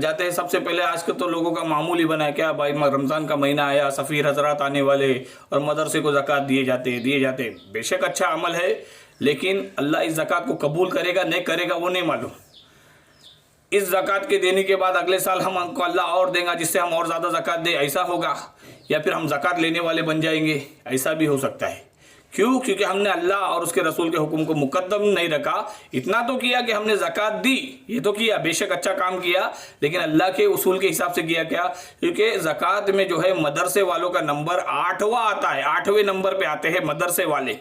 جاتے ہیں سب سے پہلے، آج کل تو لوگوں کا معمول ہی بنا ہے کیا بھائی، رمضان کا مہینہ آیا، سفیر حضرات آنے والے اور مدرسے کو زکوٰۃ دیے جاتے، بے شک اچھا عمل ہے لیکن اللہ اس زکوٰۃ کو قبول کرے گا نہیں کرے گا وہ نہیں معلوم۔ اس زکوٰۃ کے دینے کے بعد اگلے سال ہم کو اللہ اور دیں گا جس سے ہم اور زیادہ زکوٰۃ دیں، ایسا ہوگا، یا پھر ہم زکوٰۃ لینے والے بن جائیں گے، ایسا بھی ہو سکتا ہے۔ کیوں؟ کیونکہ ہم نے اللہ اور اس کے رسول کے حکم کو مقدم نہیں رکھا۔ اتنا تو کیا کہ ہم نے زکوٰۃ دی، یہ تو کیا، بے شک اچھا کام کیا، لیکن اللہ کے اصول کے حساب سے کیا کیا، کیونکہ زکوٰۃ میں جو ہے مدرسے والوں کا نمبر 8واں آتا ہے، 8ویں نمبر پہ آتے ہیں مدرسے والے،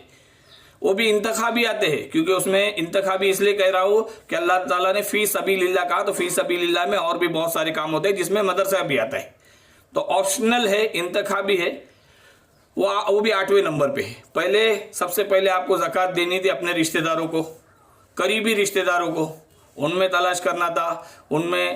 وہ بھی انتخابی آتے ہیں، کیونکہ اس میں انتخابی اس لیے کہہ رہا ہوں کہ اللہ تعالیٰ نے فی سبیل اللہ کہا، تو فی سبیل اللہ میں اور بھی بہت سارے کام ہوتے ہیں جس میں مدرسہ بھی آتا ہے، تو آپشنل ہے، انتخابی ہے، وہ بھی 8ویں نمبر پہ ہے۔ پہلے سب سے پہلے آپ کو زکوٰۃ دینی تھی اپنے رشتہ داروں کو، قریبی رشتہ داروں کو، ان میں تلاش کرنا تھا، ان میں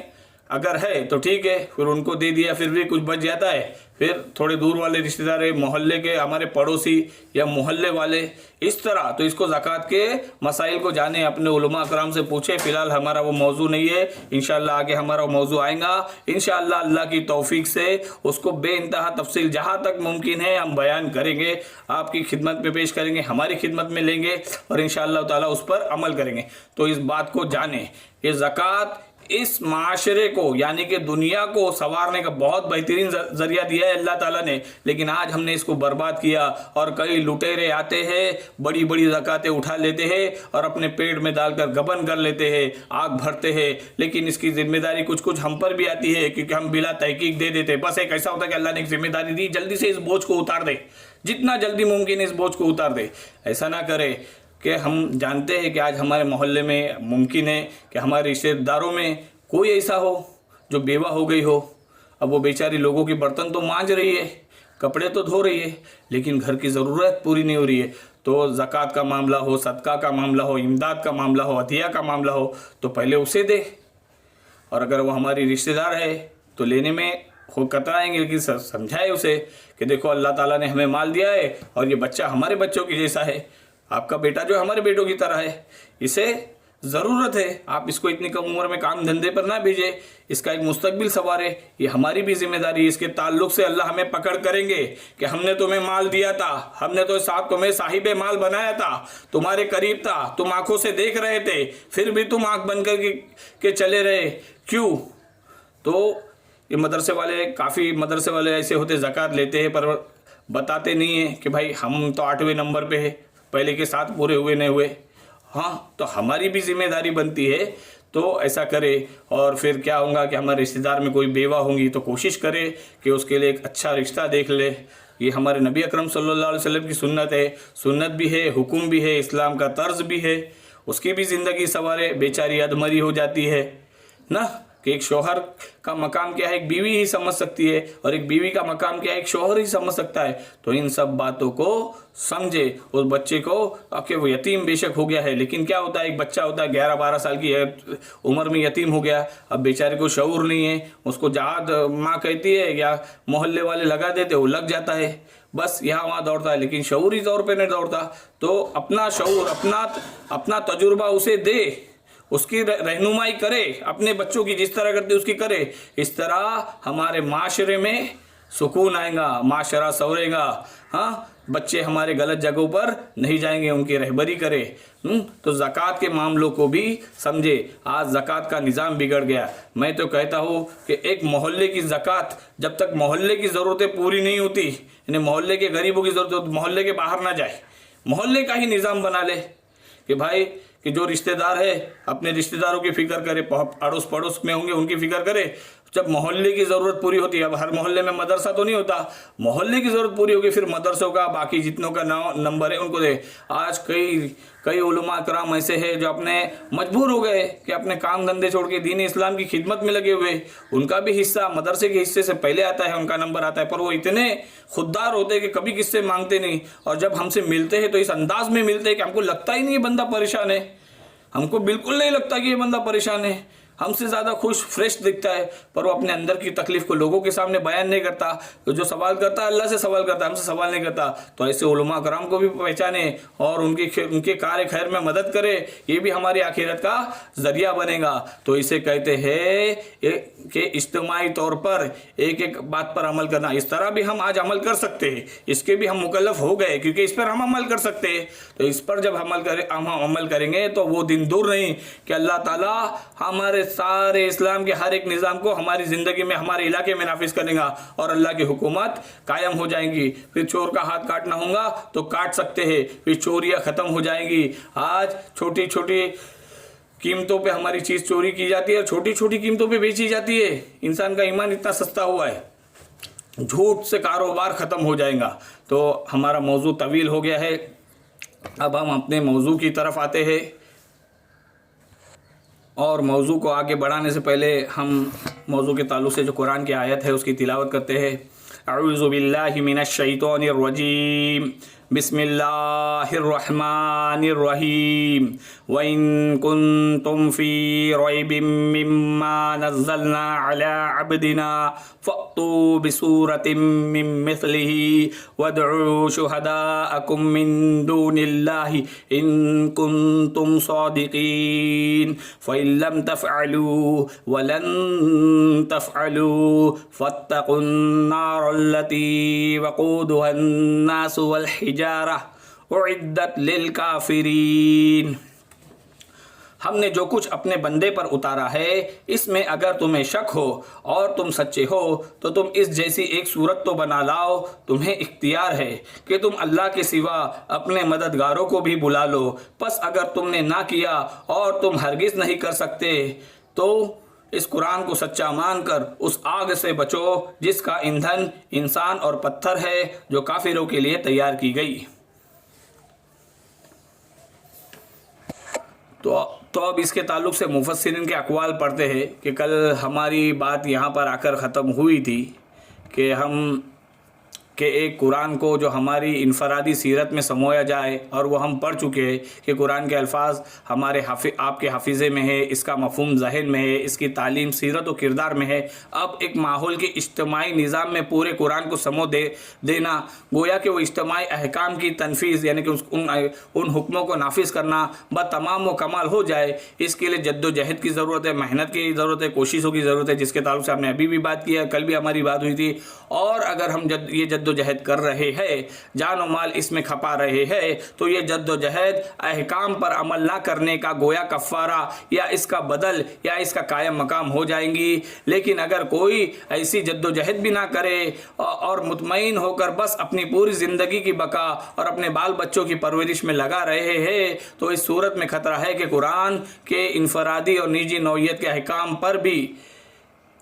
اگر ہے تو ٹھیک ہے، پھر ان کو دے دیا، پھر بھی کچھ بچ جاتا ہے، پھر تھوڑے دور والے رشتہ دار، محلے کے ہمارے پڑوسی یا محلے والے، اس طرح۔ تو اس کو زکوٰۃ کے مسائل کو جانے، اپنے علماء کرام سے پوچھے، فی الحال ہمارا وہ موضوع نہیں ہے، انشاءاللہ آگے ہمارا وہ موضوع آئے گا، انشاءاللہ اللہ کی توفیق سے اس کو بے انتہا تفصیل جہاں تک ممکن ہے ہم بیان کریں گے، آپ کی خدمت میں پیش کریں گے، ہماری خدمت میں لیں گے، اور انشاءاللہ تعالیٰ اس پر عمل کریں گے۔ تو اس بات کو جانیں، یہ زکوٰۃ اس معاشرے کو یعنی کہ دنیا کو سنوارنے کا بہت بہترین ذریعہ دیا ہے اللہ تعالیٰ نے، لیکن آج ہم نے اس کو برباد کیا، اور کئی لٹیرے آتے ہیں، بڑی بڑی زکاتیں اٹھا لیتے ہیں اور اپنے پیٹ میں ڈال کر گبن کر لیتے ہیں، آگ بھرتے ہیں، لیکن اس کی ذمہ داری کچھ ہم پر بھی آتی ہے، کیونکہ ہم بلا تحقیق دے دیتے۔ بس ایک ایسا ہوتا ہے کہ اللہ نے ایک ذمہ داری دی، جلدی سے اس بوجھ کو اتار دے، جتنا جلدی ممکن ہے اس بوجھ کو اتار دے۔ ایسا نہ کرے کہ ہم جانتے ہیں کہ آج ہمارے محلے میں ممکن ہے کہ ہمارے رشتہ داروں میں کوئی ایسا ہو جو بیوہ ہو گئی ہو، اب وہ بیچاری لوگوں کی برتن تو مانج رہی ہے، کپڑے تو دھو رہی ہے، لیکن گھر کی ضرورت پوری نہیں ہو رہی ہے، تو زکوٰۃ کا معاملہ ہو، صدقہ کا معاملہ ہو، امداد کا معاملہ ہو، عطیہ کا معاملہ ہو، تو پہلے اسے دے، اور اگر وہ ہماری رشتہ دار ہے تو لینے میں خود کترائیں گے، لیکن سمجھائے اسے کہ دیکھو اللہ تعالیٰ نے ہمیں مال دیا ہے اور یہ بچہ ہمارے بچوں کی جیسا ہے، آپ کا بیٹا جو ہمارے بیٹوں کی طرح ہے، اسے ضرورت ہے، آپ اس کو اتنی کم عمر میں کام دھندے پر نہ بھیجیں، اس کا ایک مستقبل سنوارے، یہ ہماری بھی ذمہ داری ہے۔ اس کے تعلق سے اللہ ہمیں پکڑ کریں گے کہ ہم نے تمہیں مال دیا تھا، ہم نے تو تمہیں صاحب مال بنایا تھا، تمہارے قریب تھا، تم آنکھوں سے دیکھ رہے تھے، پھر بھی تم آنکھ بند کر کے چلے رہے، کیوں؟ تو یہ مدرسے والے، کافی مدرسے والے ایسے ہوتے، زکوٰۃ لیتے ہیں پر بتاتے نہیں ہیں کہ بھائی ہم تو 8ویں نمبر پہ ہے، پہلے کے 7 پورے ہوئے نہیں ہوئے۔ ہاں، تو ہماری بھی ذمہ داری بنتی ہے، تو ایسا کرے۔ اور پھر کیا ہوگا کہ ہمارے رشتہ دار میں کوئی بیوہ ہوں گی تو کوشش کرے کہ اس کے لیے ایک اچھا رشتہ دیکھ لے، یہ ہمارے نبی اکرم صلی اللہ علیہ وسلم کی سنت ہے، سنت بھی ہے، حکم بھی ہے، اسلام کا طرز بھی ہے، اس کی بھی زندگی سنوارے، بیچاری ادمری ہو جاتی ہے نا، کہ ایک شوہر کا مقام کیا ہے ایک بیوی ہی سمجھ سکتی ہے، اور ایک بیوی کا مقام کیا ہے ایک شوہر ہی سمجھ سکتا ہے، تو ان سب باتوں کو سمجھے۔ اس بچے کو کہ وہ یتیم بے شک ہو گیا ہے، لیکن کیا ہوتا ہے ایک بچہ ہوتا ہے 11-12 سال کی عمر میں یتیم ہو گیا، اب بیچارے کو شعور نہیں ہے، اس کو جہاد ماں کہتی ہے یا محلے والے لگا دیتے، وہ لگ جاتا ہے، بس یہاں وہاں دوڑتا ہے، لیکن شعوری طور پہ نہیں دوڑتا۔ تو اپنا شعور، اپنا تجربہ اسے دے، اس کی رہنمائی کرے، اپنے بچوں کی جس طرح کرتے اس کی کرے، اس طرح ہمارے معاشرے میں سکون آئے گا، معاشرہ سنورے گا، ہاں، بچے ہمارے غلط جگہوں پر نہیں جائیں گے، ان کی رہبری کرے۔ تو زکوٰۃ کے معاملوں کو بھی سمجھے۔ آج زکوٰۃ کا نظام بگڑ گیا، میں تو کہتا ہوں کہ ایک محلے کی زکوٰۃ جب تک محلے کی ضرورتیں پوری نہیں ہوتی، یعنی محلے کے غریبوں کی ضرورت، محلے کے باہر نہ جائے، محلے کا ہی نظام بنا لے کہ بھائی کہ جو رشتہ دار ہے اپنے رشتہ داروں کی فکر کرے، اڑوس پڑوس میں ہوں گے ان کی فکر کرے، جب محلے کی ضرورت پوری ہوتی ہے، اب ہر محلے میں مدرسہ تو نہیں ہوتا، محلے کی ضرورت پوری ہوگی، پھر مدرسوں کا باقی جتنوں کا نمبر ہے ان کو دے۔ آج کئی علماء کرام ایسے ہیں جو اپنے مجبور ہو گئے کہ اپنے کام دھندے چھوڑ کے دین اسلام کی خدمت میں لگے ہوئے، ان کا بھی حصہ مدرسے کے حصے سے پہلے آتا ہے، ان کا نمبر آتا ہے، پر وہ اتنے خوددار ہوتے ہیں کہ کبھی کس سے مانگتے نہیں، اور جب ہم سے ملتے ہیں تو اس انداز میں ملتے ہیں کہ ہم کو لگتا ہی نہیں یہ بندہ پریشان ہے، ہم کو بالکل نہیں لگتا کہ یہ بندہ پریشان ہے، ہم سے زیادہ خوش فریش دکھتا ہے، پر وہ اپنے اندر کی تکلیف کو لوگوں کے سامنے بیان نہیں کرتا، تو جو سوال کرتا ہے اللہ سے سوال کرتا ہے، ہم سے سوال نہیں کرتا۔ تو ایسے علماء کرام کو بھی پہچانے اور ان کے کار خیر میں مدد کرے، یہ بھی ہماری آخرت کا ذریعہ بنے گا۔ تو اسے کہتے ہیں کہ اجتماعی طور پر ایک ایک بات پر عمل کرنا، اس طرح بھی ہم آج عمل کر سکتے ہیں، اس کے بھی ہم مکلف ہو گئے کیونکہ اس پر ہم عمل کر سکتے ہیں۔ تو اس پر جب ہم عمل کریں گے تو وہ دن دور نہیں کہ اللہ تعالیٰ ہمارے سارے اسلام کے ہر ایک نظام کو ہماری زندگی میں، ہمارے علاقے میں نافذ کرے گا، اور اللہ کی حکومت قائم ہو جائیں گی۔ پھر چور کا ہاتھ کاٹنا ہوگا تو کاٹ سکتے ہیں، پھر چوریاں ختم ہو جائیں گی۔ آج چھوٹی چھوٹی قیمتوں پہ ہماری چیز چوری کی جاتی ہے اور چھوٹی چھوٹی قیمتوں پہ بیچی جاتی ہے، انسان کا ایمان اتنا سستا ہوا ہے، جھوٹ سے کاروبار ختم ہو جائے گا۔ تو ہمارا موضوع طویل ہو گیا ہے، اب ہم اپنے موضوع کی طرف آتے ہیں، اور موضوع کو آگے بڑھانے سے پہلے ہم موضوع کے تعلق سے جو قرآن کی آیت ہے اس کی تلاوت کرتے ہیں۔ اعوذ باللہ من الشیطان الرجیم، بسم اللہ الرحمن الرحیم، وَإِن كُنتُمْ فِي رَيْبٍ مِّمَّا نَزَّلْنَا عَلَىٰ عَبْدِنَا فَأْتُوا بِسُورَةٍ مِّن مِّثْلِهِ وَادْعُوا شُهَدَاءَكُم مِّن دُونِ اللَّهِ إِن كُنتُمْ صَادِقِينَ فَإِن لَّمْ تَفْعَلُوا وَلَن تَفْعَلُوا فَاتَّقُوا النَّارَ الَّتِي وَقُودُهَا النَّاسُ وَالْحِجَارَةُ أُعِدَّتْ لِلْكَافِرِينَ۔ ہم نے جو کچھ اپنے بندے پر اتارا ہے اس میں اگر تمہیں شک ہو اور تم سچے ہو تو تم اس جیسی ایک صورت تو بنا لاؤ. تمہیں اختیار ہے کہ تم اللہ کے سوا اپنے مددگاروں کو بھی بلا لو. پس اگر تم نے نہ کیا اور تم ہرگز نہیں کر سکتے تو اس قرآن کو سچا مان کر اس آگ سے بچو جس کا ایندھن انسان اور پتھر ہے جو کافروں کے لیے تیار کی گئی. تو اب اس کے تعلق سے مفسرین کے اقوال پڑھتے ہیں کہ کل ہماری بات یہاں پر آ کر ختم ہوئی تھی کہ ایک قرآن کو جو ہماری انفرادی سیرت میں سمویا جائے، اور وہ ہم پڑھ چکے ہیں کہ قرآن کے الفاظ ہمارے آپ کے حافظے میں ہے، اس کا مفہوم ذہن میں ہے، اس کی تعلیم سیرت و کردار میں ہے. اب ایک ماحول کے اجتماعی نظام میں پورے قرآن کو سمو دینا، گویا کہ وہ اجتماعی احکام کی تنفیذ یعنی کہ ان حکموں کو نافذ کرنا بتمام و کمال ہو جائے. اس کے لیے جد و جہد کی ضرورت ہے، محنت کی ضرورت ہے، کوششوں کی ضرورت ہے، جس کے تعلق سے ہم نے ابھی بھی بات کی ہے، کل بھی ہماری بات ہوئی تھی. اور اگر ہم یہ جد و جہد کر رہے ہیں، جان و مال اس میں کھپا رہے ہیں، تو یہ جد و جہد احکام پر عمل نہ کرنے کا گویا کفارہ یا اس کا بدل یا اس کا قائم مقام ہو جائیں گی. لیکن اگر کوئی ایسی جد و جہد بھی نہ کرے اور مطمئن ہو کر بس اپنی پوری زندگی کی بقا اور اپنے بال بچوں کی پرورش میں لگا رہے ہیں، تو اس صورت میں خطرہ ہے کہ قرآن کے انفرادی اور نجی نوعیت کے احکام پر بھی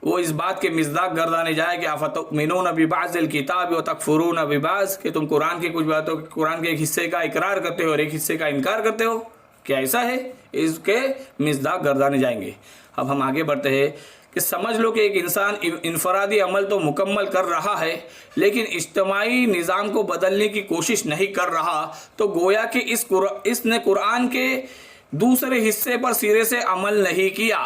وہ اس بات کے مصداق گردانے جائے کہ افتؤمنون ببعض الکتاب وتکفرون ببعض، کہ تم قرآن کی کچھ باتوں قرآن کے ایک حصے کا اقرار کرتے ہو اور ایک حصے کا انکار کرتے ہو. کیا ایسا ہے؟ اس کے مصداق گردانے جائیں گے. اب ہم آگے بڑھتے ہیں کہ سمجھ لو کہ ایک انسان انفرادی عمل تو مکمل کر رہا ہے لیکن اجتماعی نظام کو بدلنے کی کوشش نہیں کر رہا، تو گویا کہ اس نے قرآن کے دوسرے حصے پر سرے سے عمل نہیں کیا،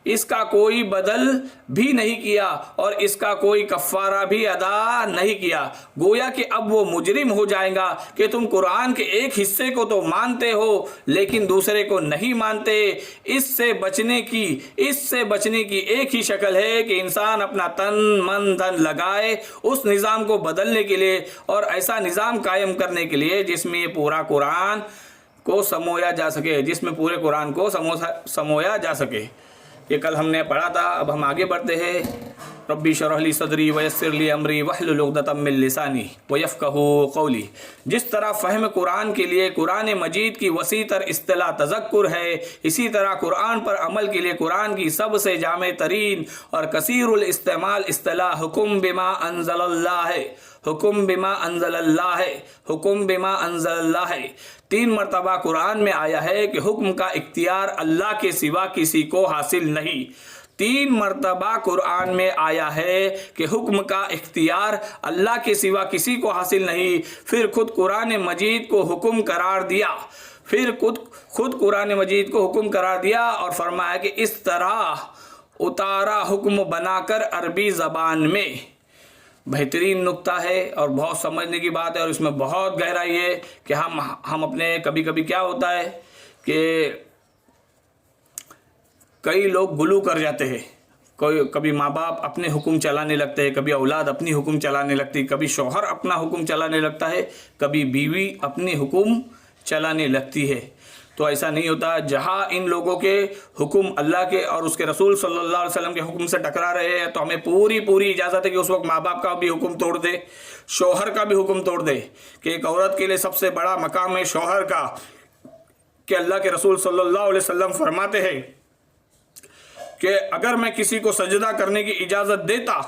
اس کا کوئی بدل بھی نہیں کیا اور اس کا کوئی کفارہ بھی ادا نہیں کیا. گویا کہ اب وہ مجرم ہو جائے گا کہ تم قرآن کے ایک حصے کو تو مانتے ہو لیکن دوسرے کو نہیں مانتے. اس سے بچنے کی ایک ہی شکل ہے کہ انسان اپنا تن من دھن لگائے اس نظام کو بدلنے کے لیے اور ایسا نظام قائم کرنے کے لیے جس میں یہ پورا قرآن کو سمویا جا سکے، جس میں پورے قرآن کو سمویا جا سکے. یہ کل ہم نے پڑھا تھا. اب ہم آگے بڑھتے ہیں. ربی اشرح لی صدری ویسر لی امری واحلل عقدۃ من لسانی ویفقہوا قولی. جس طرح فہم قرآن کے لیے قرآن مجید کی وسیع تر اصطلاح تذکر ہے، اسی طرح قرآن پر عمل کے لیے قرآن کی سب سے جامع ترین اور کثیر الاستعمال اصطلاح حکم بما انزل اللہ ہے. حکم بما انزل اللہ ہے. حکم بما انزل اللہ ہے. 3 مرتبہ قرآن میں آیا ہے کہ حکم کا اختیار اللہ کے سوا کسی کو حاصل نہیں. 3 مرتبہ قرآن میں آیا ہے کہ حکم کا اختیار اللہ کے سوا کسی کو حاصل نہیں. پھر خود قرآن مجید کو حکم قرار دیا. خود قرآن مجید کو حکم قرار دیا اور فرمایا کہ اس طرح اتارا حکم بنا کر عربی زبان میں. بہترین نقطہ ہے اور بہت سمجھنے کی بات ہے اور اس میں بہت گہرائی ہے کہ ہم اپنے کبھی کیا ہوتا ہے کہ کئی لوگ غلو کر جاتے ہیں. کبھی ماں باپ اپنے حکم چلانے لگتے ہیں، کبھی اولاد اپنی حکم چلانے لگتی، کبھی شوہر اپنا حکم چلانے لگتا ہے، کبھی بیوی اپنی حکم چلانے لگتی ہے. تو ایسا نہیں ہوتا. جہاں ان لوگوں کے حکم اللہ کے اور اس کے رسول صلی اللہ علیہ وسلم کے حکم سے ٹکرا رہے ہیں تو ہمیں پوری اجازت ہے کہ اس وقت ماں باپ کا بھی حکم توڑ دے، شوہر کا بھی حکم توڑ دے. کہ ایک عورت کے لیے سب سے بڑا مقام ہے شوہر کا، کہ اللہ کے رسول صلی اللہ علیہ وسلم فرماتے ہیں کہ اگر میں کسی کو سجدہ کرنے کی اجازت دیتا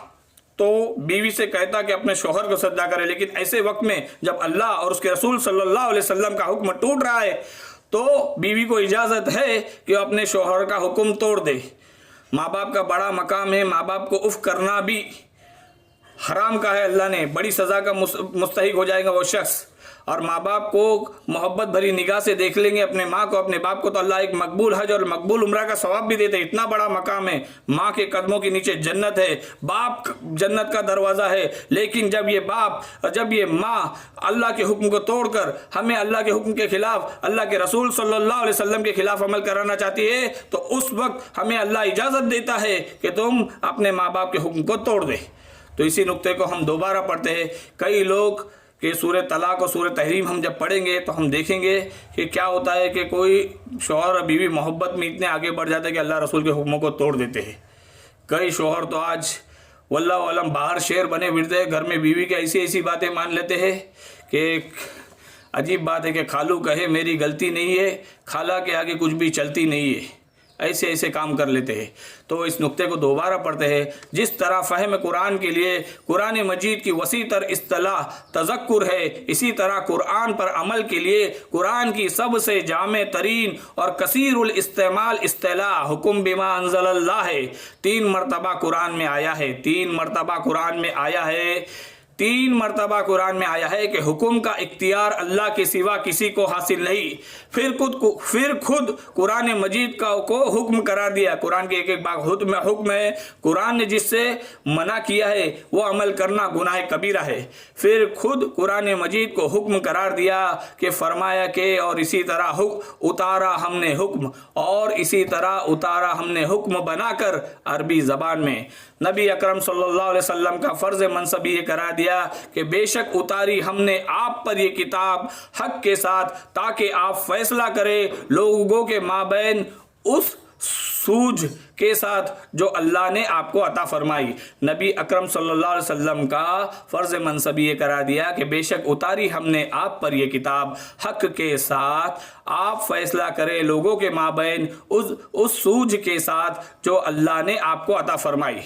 تو بیوی سے کہتا کہ اپنے شوہر کو سجدہ کرے، لیکن ایسے وقت میں جب اللہ اور اس کے رسول صلی اللہ علیہ وسلم کا حکم ٹوٹ رہا ہے تو بیوی کو اجازت ہے کہ وہ اپنے شوہر کا حکم توڑ دے. ماں باپ کا بڑا مقام ہے، ماں باپ کو اف کرنا بھی حرام کا ہے. اللہ نے بڑی سزا کا مستحق ہو جائے گا وہ شخص. اور ماں باپ کو محبت بھری نگاہ سے دیکھ لیں گے اپنے ماں کو اپنے باپ کو تو اللہ ایک مقبول حج اور مقبول عمرہ کا ثواب بھی دیتے. اتنا بڑا مقام ہے. ماں کے قدموں کے نیچے جنت ہے، باپ جنت کا دروازہ ہے. لیکن جب یہ ماں اللہ کے حکم کو توڑ کر ہمیں اللہ کے حکم کے خلاف اللہ کے رسول صلی اللہ علیہ وسلم کے خلاف عمل کرانا چاہتی ہے تو اس وقت ہمیں اللہ اجازت دیتا ہے کہ تم اپنے ماں باپ کے حکم کو توڑ دے. تو اسی نقطے کو ہم دوبارہ پڑھتے ہیں. کئی لوگ کہ سورہ طلاق اور سورہ تحریم ہم جب پڑھیں گے تو ہم دیکھیں گے کہ کیا ہوتا ہے کہ کوئی شوہر اور بیوی محبت میں اتنے آگے بڑھ جاتے ہیں کہ اللہ رسول کے حکموں کو توڑ دیتے ہیں. کئی شوہر تو آج واللہ عالم باہر شیر بنے پھرتے ہیں، گھر میں بیوی کی ایسی ایسی باتیں مان لیتے ہیں کہ عجیب بات ہے کہ خالو کہے میری غلطی نہیں ہے، خالہ کے آگے کچھ بھی چلتی نہیں ہے، ایسے ایسے کام کر لیتے ہیں. تو اس نقطے کو دوبارہ پڑھتے ہیں. جس طرح فہم قرآن کے لیے قرآن مجید کی وسیع تر اصطلاح تذکر ہے، اسی طرح قرآن پر عمل کے لیے قرآن کی سب سے جامع ترین اور کثیر الاستعمال اصطلاح حکم بما انزل اللہ ہے. 3 مرتبہ قرآن میں آیا ہے، 3 مرتبہ قرآن میں آیا ہے، 3 مرتبہ قرآن میں آیا ہے کہ حکم کا اختیار اللہ کے سوا کسی کو حاصل نہیں. پھر خود قرآن مجید کو حکم قرار دیا. قرآن کے ایک ایک باغ حکم ہے. قرآن نے جس سے منع کیا ہے وہ عمل کرنا گناہ کبیرہ ہے. پھر خود قرآن مجید کو حکم قرار دیا کہ فرمایا کہ اور اسی طرح اتارا ہم نے حکم، اور اسی طرح اتارا ہم نے حکم بنا کر عربی زبان میں. نبی اکرم صلی اللہ علیہ وسلم کا فرض منصب یہ قرار دیا کہ بے شک اتاری ہم نے آپ پر یہ کتاب حق کے ساتھ تاکہ آپ فیصلہ کرے لوگوں کے مابین اس سوجھ کے ساتھ جو اللہ نے آپ کو عطا فرمائی. نبی اکرم صلی اللہ علیہ وسلم کا فرض منصب یہ قرار دیا کہ بے شک اتاری ہم نے آپ پر یہ کتاب حق کے ساتھ آپ فیصلہ کرے لوگوں کے مابین اس سوجھ کے ساتھ جو اللہ نے آپ کو عطا فرمائی.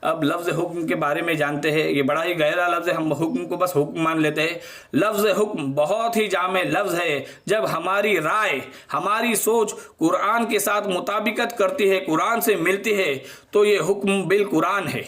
اب لفظ حکم کے بارے میں جانتے ہیں. یہ بڑا ہی گہرا لفظ ہے، ہم حکم کو بس حکم مان لیتے ہیں. لفظ حکم بہت ہی جامع لفظ ہے. جب ہماری رائے، ہماری سوچ قرآن کے ساتھ مطابقت کرتی ہے، قرآن سے ملتی ہے، تو یہ حکم بالقرآن ہے.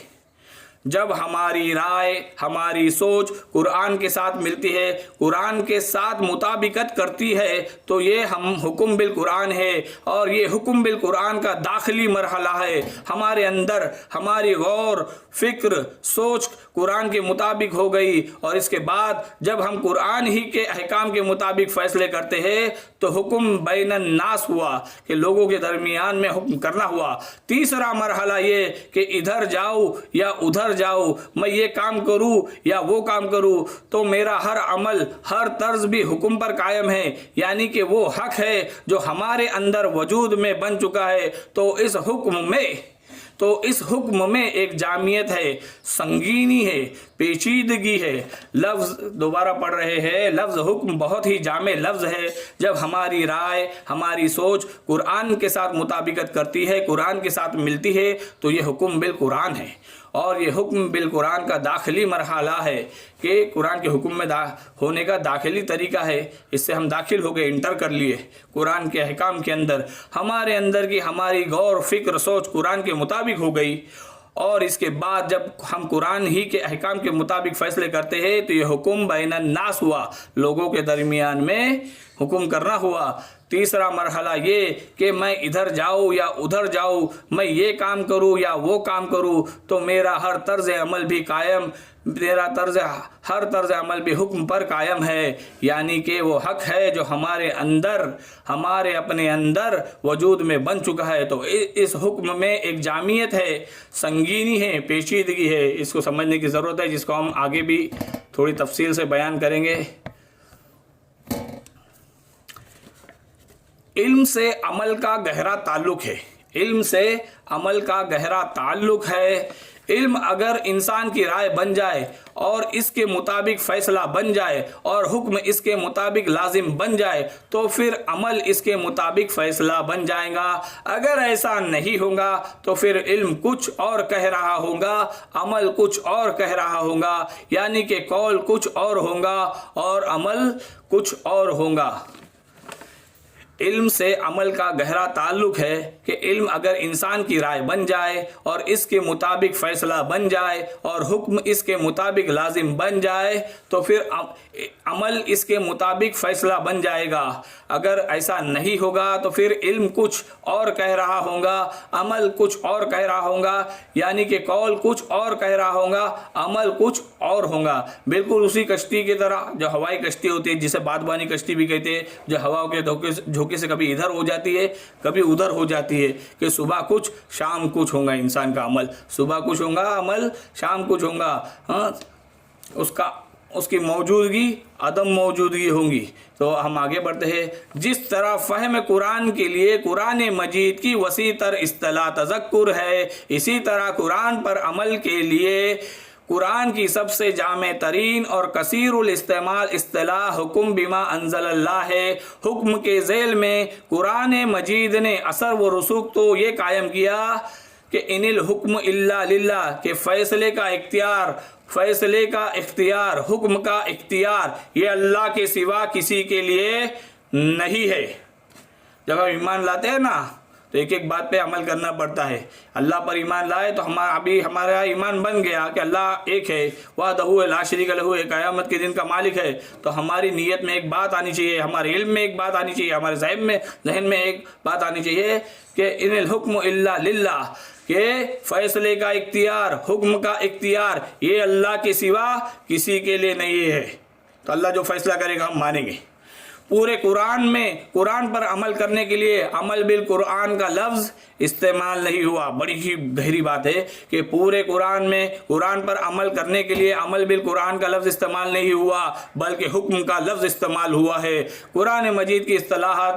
جب ہماری رائے، ہماری سوچ قرآن کے ساتھ ملتی ہے، قرآن کے ساتھ مطابقت کرتی ہے، تو یہ ہم حکم بالقرآن ہے. اور یہ حکم بالقرآن کا داخلی مرحلہ ہے. ہمارے اندر ہماری غور، فکر، سوچ قرآن کے مطابق ہو گئی، اور اس کے بعد جب ہم قرآن ہی کے احکام کے مطابق فیصلے کرتے ہیں تو حکم بین الناس ہوا کہ لوگوں کے درمیان میں حکم کرنا ہوا. تیسرا مرحلہ یہ کہ ادھر جاؤ یا ادھر جاؤ، میں یہ کام کروں یا وہ کام کروں، تو میرا ہر عمل، ہر طرز بھی حکم پر قائم ہے، یعنی کہ وہ حق ہے جو ہمارے اندر وجود میں بن چکا ہے. تو اس حکم میں ایک جامعیت ہے، سنگینی ہے، پیچیدگی ہے. لفظ دوبارہ پڑھ رہے ہیں. لفظ حکم بہت ہی جامع لفظ ہے. جب ہماری رائے، ہماری سوچ قرآن کے ساتھ مطابقت کرتی ہے، قرآن کے ساتھ ملتی ہے، تو یہ حکم بالقرآن ہے. اور یہ حکم بالقرآن کا داخلی مرحلہ ہے کہ قرآن کے حکم میں ہونے کا داخلی طریقہ ہے. اس سے ہم داخل ہو گئے، انٹر کر لیے قرآن کے احکام کے اندر. ہمارے اندر کی ہماری غور، فکر، سوچ قرآن کے مطابق ہو گئی، اور اس کے بعد جب ہم قرآن ہی کے احکام کے مطابق فیصلے کرتے ہیں تو یہ حکم بین الناس ہوا، لوگوں کے درمیان میں حکم کرنا ہوا. تیسرا مرحلہ یہ کہ میں ادھر جاؤں یا ادھر جاؤں، میں یہ کام کروں یا وہ کام کروں، تو میرا ہر طرز عمل بھی قائم، ہر طرز عمل بھی حکم پر قائم ہے. یعنی کہ وہ حق ہے جو ہمارے اپنے اندر وجود میں بن چکا ہے. تو اس حکم میں ایک جامعیت ہے، سنگینی ہے، پیچیدگی ہے. اس کو سمجھنے کی ضرورت ہے، جس کو ہم آگے بھی تھوڑی تفصیل سے بیان کریں گے. علم سے عمل کا گہرا تعلق ہے. علم سے عمل کا گہرا تعلق ہے. علم اگر انسان کی رائے بن جائے اور اس کے مطابق فیصلہ بن جائے اور حکم اس کے مطابق لازم بن جائے تو پھر عمل اس کے مطابق فیصلہ بن جائے گا. اگر ایسا نہیں ہوگا تو پھر علم کچھ اور کہہ رہا ہوگا، عمل کچھ اور کہہ رہا ہوگا، یعنی کہ قول کچھ اور ہوگا اور عمل کچھ اور ہوگا. علم سے عمل کا گہرا تعلق ہے کہ علم اگر انسان کی رائے بن جائے اور اس کے مطابق فیصلہ بن جائے اور حکم اس کے مطابق لازم بن جائے تو پھر عمل اس کے مطابق فیصلہ بن جائے گا. اگر ایسا نہیں ہوگا تو پھر علم کچھ اور کہہ رہا ہوگا، عمل کچھ اور کہہ رہا ہوگا، یعنی کہ قول کچھ اور کہہ رہا ہوگا، عمل کچھ اور ہوگا. بالکل اسی کشتی کی طرح جو ہوائی کشتی ہوتی ہے، جسے بادبانی کشتی بھی کہتے ہیں، جو ہوا کے جھونکے سے کبھی ادھر ہو جاتی ہے کبھی ادھر ہو جاتی ہے، کہ صبح کچھ شام کچھ ہوگا. انسان کا عمل صبح کچھ ہوگا، عمل شام کچھ ہوگا. اس کا اس کی موجودگی عدم موجودگی ہوں گی۔ تو ہم آگے بڑھتے ہیں۔ جس طرح فہم قرآن کے لیے قرآن مجید کی وسیع تر اصطلاح تذکر ہے، اسی طرح قرآن پر عمل کے لیے قرآن کی سب سے جامع ترین اور کثیر الاستعمال اصطلاح حکم بما انزل اللہ ہے۔ حکم کے ذیل میں قرآن مجید نے اثر و رسوخ تو یہ قائم کیا کہ ان الحکم الا للہ، کہ فیصلے کا اختیار، حکم کا اختیار یہ اللہ کے سوا کسی کے لیے نہیں ہے۔ جب ہم ایمان لاتے ہیں نا تو ایک ایک بات پہ عمل کرنا پڑتا ہے۔ اللہ پر ایمان لائے تو ہمارا ایمان بن گیا کہ اللہ ایک ہے، وحدہ لا شریک لہ، قیامت کے دن کا مالک ہے۔ تو ہماری نیت میں ایک بات آنی چاہیے، ہمارے علم میں ایک بات آنی چاہیے، ہمارے ذہن میں ایک بات آنی چاہیے کہ ان الحکم الا للہ، کہ فیصلے کا اختیار، حکم کا اختیار یہ اللہ کے سوا کسی کے لیے نہیں ہے۔ تو اللہ جو فیصلہ کرے گا ہم مانیں گے۔ پورے قرآن میں قرآن پر عمل کرنے کے لیے عمل بالقرآن کا لفظ استعمال نہیں ہوا۔ بڑی ہی گہری بات ہے کہ پورے قرآن میں قرآن پر عمل کرنے کے لیے عمل بالقرآن کا لفظ استعمال نہیں ہوا، بلکہ حکم کا لفظ استعمال ہوا ہے۔ قرآن مجید کی اصطلاحات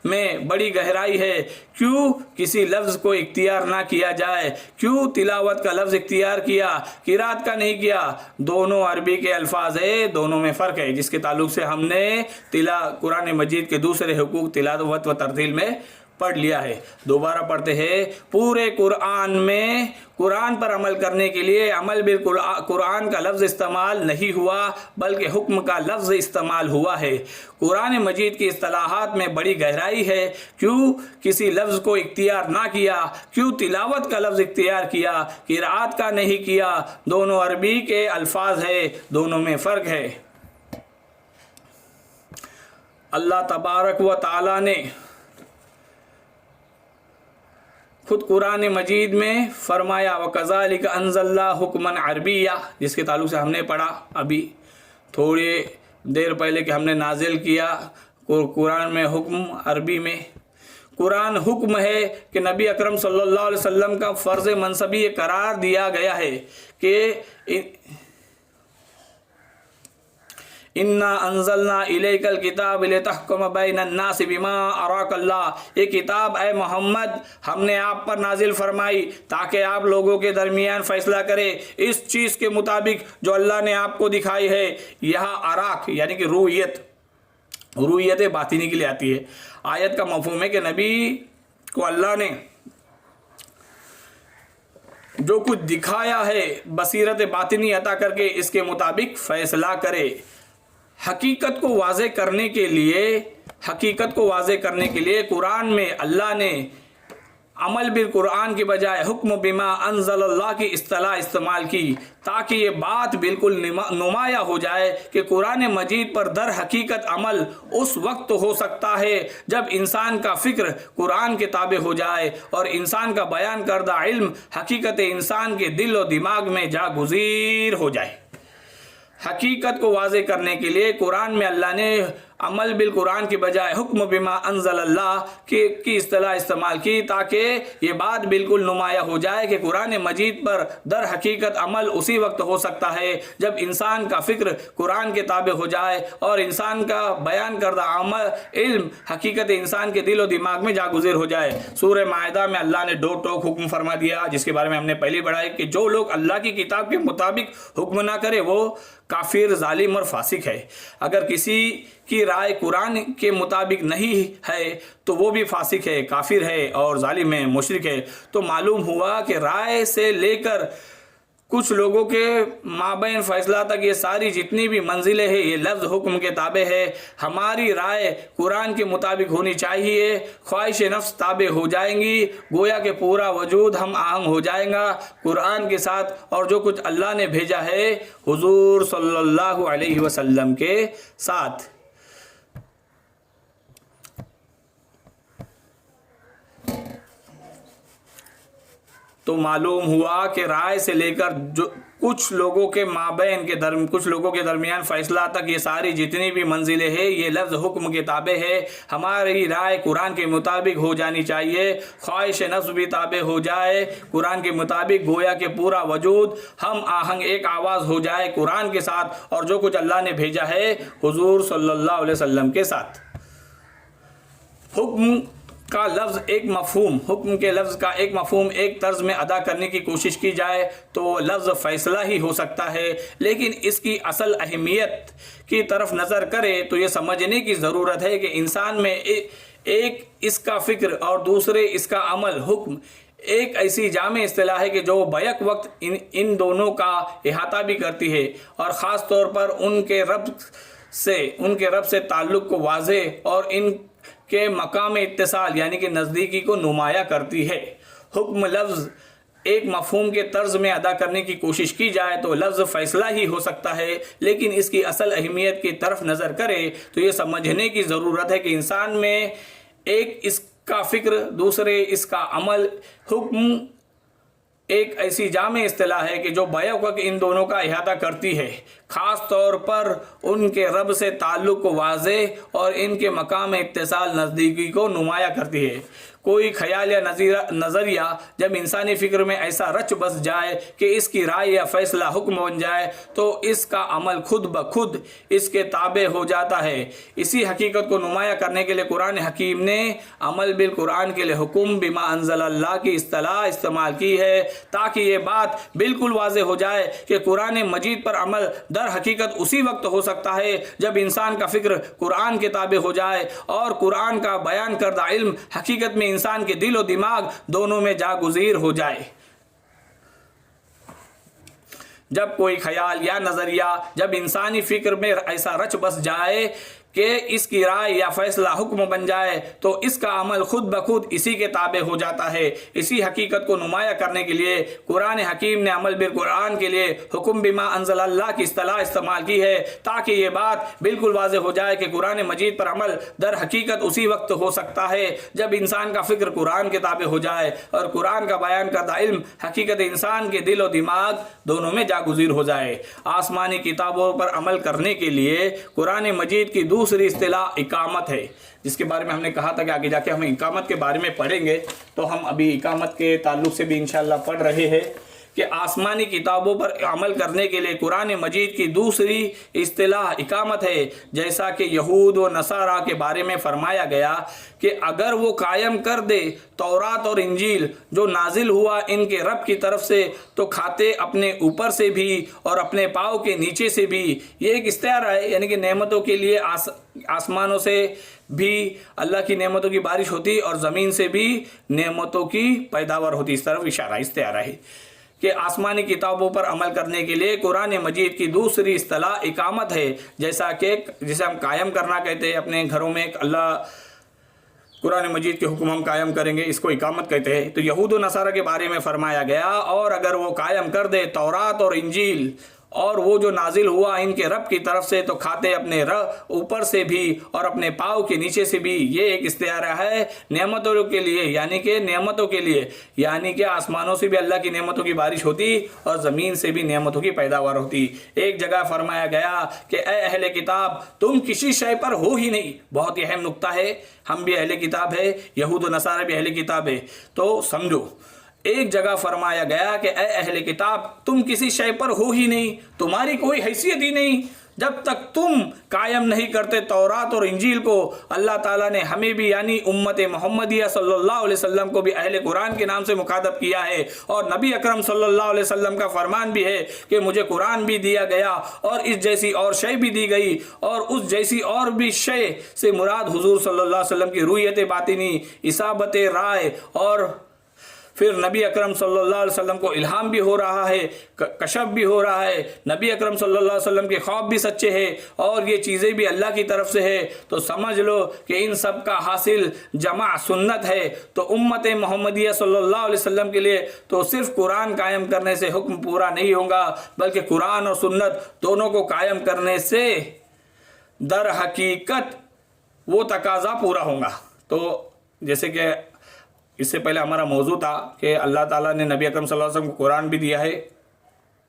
میں بڑی گہرائی ہے۔ کیوں کسی لفظ کو اختیار نہ کیا جائے؟ کیوں تلاوت کا لفظ اختیار کیا، قرات کا نہیں کیا؟ دونوں عربی کے الفاظ ہیں، دونوں میں فرق ہے، جس کے تعلق سے ہم نے قرآن مجید کے دوسرے حقوق تلاوت و ترتیل میں پڑھ لیا ہے۔ دوبارہ پڑھتے ہیں۔ پورے قرآن میں قرآن پر عمل کرنے کے لیے عمل بالقرآن کا لفظ استعمال نہیں ہوا، بلکہ حکم کا لفظ استعمال ہوا ہے۔ قرآن مجید کی اصطلاحات میں بڑی گہرائی ہے۔ کیوں کسی لفظ کو اختیار نہ کیا؟ کیوں تلاوت کا لفظ اختیار کیا، قرات کا نہیں کیا؟ دونوں عربی کے الفاظ ہیں، دونوں میں فرق ہے۔ اللہ تبارک و تعالی نے خود قرآن مجید میں فرمایا وَكَذَلِكَ أَنزَلْنَا حُكْمًا عَرَبِيًّا، جس کے تعلق سے ہم نے پڑھا ابھی تھوڑی دیر پہلے کہ ہم نے نازل کیا قرآن میں حکم عربی میں۔ قرآن حکم ہے کہ نبی اکرم صلی اللہ علیہ وسلم کا فرض منصبی یہ قرار دیا گیا ہے کہ اِنَّا أَنزَلْنَا إِلَيْكَ الْكِتَابَ لِتَحْكُمَ بَيْنَ النَّاسِ بِمَا أَرَاكَ اللَّهُ، یہ کتاب اے محمد ہم نے آپ پر نازل فرمائی تاکہ آپ لوگوں کے درمیان فیصلہ کرے اس چیز کے مطابق جو اللہ نے آپ کو دکھائی ہے۔ یہاں اراک یعنی کہ رویت باطنی کے لیے آتی ہے۔ آیت کا مفہوم ہے کہ نبی کو اللہ نے جو کچھ دکھایا ہے بصیرت باطنی عطا کر کے اس کے مطابق فیصلہ کرے۔ حقیقت کو واضح کرنے کے لیے قرآن میں اللہ نے عمل بالقرآن کے بجائے حکم بما انزل اللہ کی اصطلاح استعمال کی، تاکہ یہ بات بالکل نمایاں ہو جائے کہ قرآن مجید پر در حقیقت عمل اس وقت ہو سکتا ہے جب انسان کا فکر قرآن کے تابع ہو جائے اور انسان کا بیان کردہ علم حقیقت انسان کے دل و دماغ میں جا گزیر ہو جائے۔ حقیقت کو واضح کرنے کے لیے قرآن میں اللہ نے عمل بالقرآن کے بجائے حکم بما انزل اللہ کی اصطلاح استعمال کی، تاکہ یہ بات بالکل نمایاں ہو جائے کہ قرآن مجید پر در حقیقت عمل اسی وقت ہو سکتا ہے جب انسان کا فکر قرآن کے تابع ہو جائے اور انسان کا بیان کردہ علم حقیقت انسان کے دل و دماغ میں جا گزر ہو جائے۔ سورہ مائدہ میں اللہ نے دو ٹوک حکم فرما دیا، جس کے بارے میں ہم نے پہلے پڑھا ہے کہ جو لوگ اللہ کی کتاب کے مطابق حکم نہ کرے وہ کافر، ظالم اور فاسق ہے۔ اگر کسی کی رائے قرآن کے مطابق نہیں ہے تو وہ بھی فاسق ہے، کافر ہے اور ظالم ہے، مشرک ہے۔ تو معلوم ہوا کہ رائے سے لے کر کچھ لوگوں کے مابین فیصلہ تک یہ ساری جتنی بھی منزلیں ہیں یہ لفظ حکم کے تابع ہے۔ ہماری رائے قرآن کے مطابق ہونی چاہیے، خواہش نفس تابع ہو جائیں گی، گویا کہ پورا وجود ہم آہنگ ہو جائے گا قرآن کے ساتھ اور جو کچھ اللہ نے بھیجا ہے حضور صلی اللہ علیہ وسلم کے ساتھ۔ تو معلوم ہوا کہ رائے سے لے کر جو کچھ لوگوں کے درمیان فیصلہ تک یہ ساری جتنی بھی منزلیں ہیں یہ لفظ حکم کے تابع ہے. ہماری رائے قرآن کے مطابق ہو جانی چاہیے. خواہش نفس بھی تابع ہو جائے قرآن کے مطابق، گویا کہ پورا وجود ہم آہنگ ایک آواز ہو جائے قرآن کے ساتھ اور جو کچھ اللہ نے بھیجا ہے حضور صلی اللہ علیہ وسلم کے ساتھ. حکم کا لفظ ایک مفہوم ایک طرز میں ادا کرنے کی کوشش کی جائے تو لفظ فیصلہ ہی ہو سکتا ہے، لیکن اس کی اصل اہمیت کی طرف نظر کرے تو یہ سمجھنے کی ضرورت ہے کہ انسان میں ایک اس کا فکر اور دوسرے اس کا عمل. حکم ایک ایسی جامع اصطلاح ہے کہ جو بیک وقت ان دونوں کا احاطہ بھی کرتی ہے اور خاص طور پر ان کے رب سے تعلق کو واضح اور ان کے مقام اتصال یعنی کہ نزدیکی کو نمایاں کرتی ہے. حکم لفظ ایک مفہوم کے طرز میں ادا کرنے کی کوشش کی جائے تو لفظ فیصلہ ہی ہو سکتا ہے، لیکن اس کی اصل اہمیت کی طرف نظر کرے تو یہ سمجھنے کی ضرورت ہے کہ انسان میں ایک اس کا فکر دوسرے اس کا عمل. حکم ایک ایسی جامع اصطلاح ہے کہ جو بیک وقت ان دونوں کا احاطہ کرتی ہے، خاص طور پر ان کے رب سے تعلق کو واضح اور ان کے مقام اتصال نزدیکی کو نمایاں کرتی ہے. کوئی خیال یا نظریہ جب انسانی فکر میں ایسا رچ بس جائے کہ اس کی رائے یا فیصلہ حکم بن جائے تو اس کا عمل خود بخود اس کے تابع ہو جاتا ہے. اسی حقیقت کو نمایاں کرنے کے لیے قرآن حکیم نے عمل بالقرآن کے لیے حکم بما انزل اللہ کی اصطلاح استعمال کی ہے تاکہ یہ بات بالکل واضح ہو جائے کہ قرآن مجید پر عمل در حقیقت اسی وقت ہو سکتا ہے جب انسان کا فکر قرآن کے تابع ہو جائے اور قرآن کا بیان کردہ علم حقیقت میں انسان کے دل و دماغ دونوں میں جاگزیر ہو جائے. جب کوئی خیال یا نظریہ جب انسانی فکر میں ایسا رچ بس جائے کہ اس کی رائے یا فیصلہ حکم بن جائے تو اس کا عمل خود بخود اسی کے تابع ہو جاتا ہے. اسی حقیقت کو نمایاں کرنے کے لیے قرآن حکیم نے عمل بالقرآن کے لیے حکم بما انزل اللہ کی اصطلاح استعمال کی ہے تاکہ یہ بات بالکل واضح ہو جائے کہ قرآن مجید پر عمل در حقیقت اسی وقت ہو سکتا ہے جب انسان کا فکر قرآن کے تابع ہو جائے اور قرآن کا بیان کردہ علم حقیقت انسان کے دل و دماغ دونوں میں جاگزیر ہو جائے. آسمانی کتابوں پر عمل کرنے کے لیے قرآن مجید کی دوسری اصطلاح اقامت ہے، جس کے بارے میں ہم نے کہا تھا کہ آگے جا کے ہم اقامت کے بارے میں پڑھیں گے. تو ہم ابھی اقامت کے تعلق سے بھی انشاءاللہ پڑھ رہے ہیں کہ آسمانی کتابوں پر عمل کرنے کے لیے قرآن مجید کی دوسری اصطلاح اقامت ہے. جیسا کہ یہود و نصارہ کے بارے میں فرمایا گیا کہ اگر وہ قائم کر دے تورات اور انجیل جو نازل ہوا ان کے رب کی طرف سے تو کھاتے اپنے اوپر سے بھی اور اپنے پاؤں کے نیچے سے بھی. یہ ایک استعارہ ہے، یعنی کہ نعمتوں کے لیے آسمانوں سے بھی اللہ کی نعمتوں کی بارش ہوتی اور زمین سے بھی نعمتوں کی پیداوار ہوتی. اس طرف استعارہ ہے کہ آسمانی کتابوں پر عمل کرنے کے لیے قرآن مجید کی دوسری اصطلاح اقامت ہے. جیسا کہ جسے ہم قائم کرنا کہتے ہیں اپنے گھروں میں، اللہ قرآن مجید کے حکم ہم قائم کریں گے، اس کو اقامت کہتے ہیں. تو یہود و نصارہ کے بارے میں فرمایا گیا اور اگر وہ قائم کر دے تورات اور انجیل اور وہ جو نازل ہوا ان کے رب کی طرف سے تو کھاتے اپنے اوپر سے بھی اور اپنے پاؤں کے نیچے سے بھی. یہ ایک استعارہ ہے نعمتوں کے لیے، یعنی کہ آسمانوں سے بھی اللہ کی نعمتوں کی بارش ہوتی اور زمین سے بھی نعمتوں کی پیداوار ہوتی. ایک جگہ فرمایا گیا کہ اے اہل کتاب تم کسی شے پر ہو ہی نہیں. بہت ہی اہم نقطہ ہے، ہم بھی اہل کتاب ہے، یہود و نصارہ بھی اہل کتاب ہے. تو سمجھو ایک جگہ فرمایا گیا کہ اے اہل کتاب تم کسی شے پر ہو ہی نہیں، تمہاری کوئی حیثیت ہی نہیں جب تک تم قائم نہیں کرتے تورات اور انجیل کو. اللہ تعالیٰ نے ہمیں بھی یعنی امت محمدیہ صلی اللہ علیہ وسلم کو بھی اہل قرآن کے نام سے مخاطب کیا ہے اور نبی اکرم صلی اللہ علیہ وسلم کا فرمان بھی ہے کہ مجھے قرآن بھی دیا گیا اور اس جیسی اور شے بھی دی گئی اور اس جیسی اور بھی شے سے مراد حضور صلی اللہ علیہ وسلم کی رویت باطنی، اصابت رائے اور پھر نبی اکرم صلی اللہ علیہ وسلم کو الہام بھی ہو رہا ہے، کشف بھی ہو رہا ہے، نبی اکرم صلی اللہ علیہ وسلم کے خواب بھی سچے ہیں اور یہ چیزیں بھی اللہ کی طرف سے ہے. تو سمجھ لو کہ ان سب کا حاصل جمع سنت ہے. تو امت محمدیہ صلی اللہ علیہ وسلم کے لیے تو صرف قرآن قائم کرنے سے حکم پورا نہیں ہوگا بلکہ قرآن اور سنت دونوں کو قائم کرنے سے در حقیقت وہ تقاضا پورا ہوگا. تو جیسے کہ اس سے پہلے ہمارا موضوع تھا کہ اللہ تعالیٰ نے نبی اکرم صلی اللہ علیہ وسلم کو قرآن بھی دیا ہے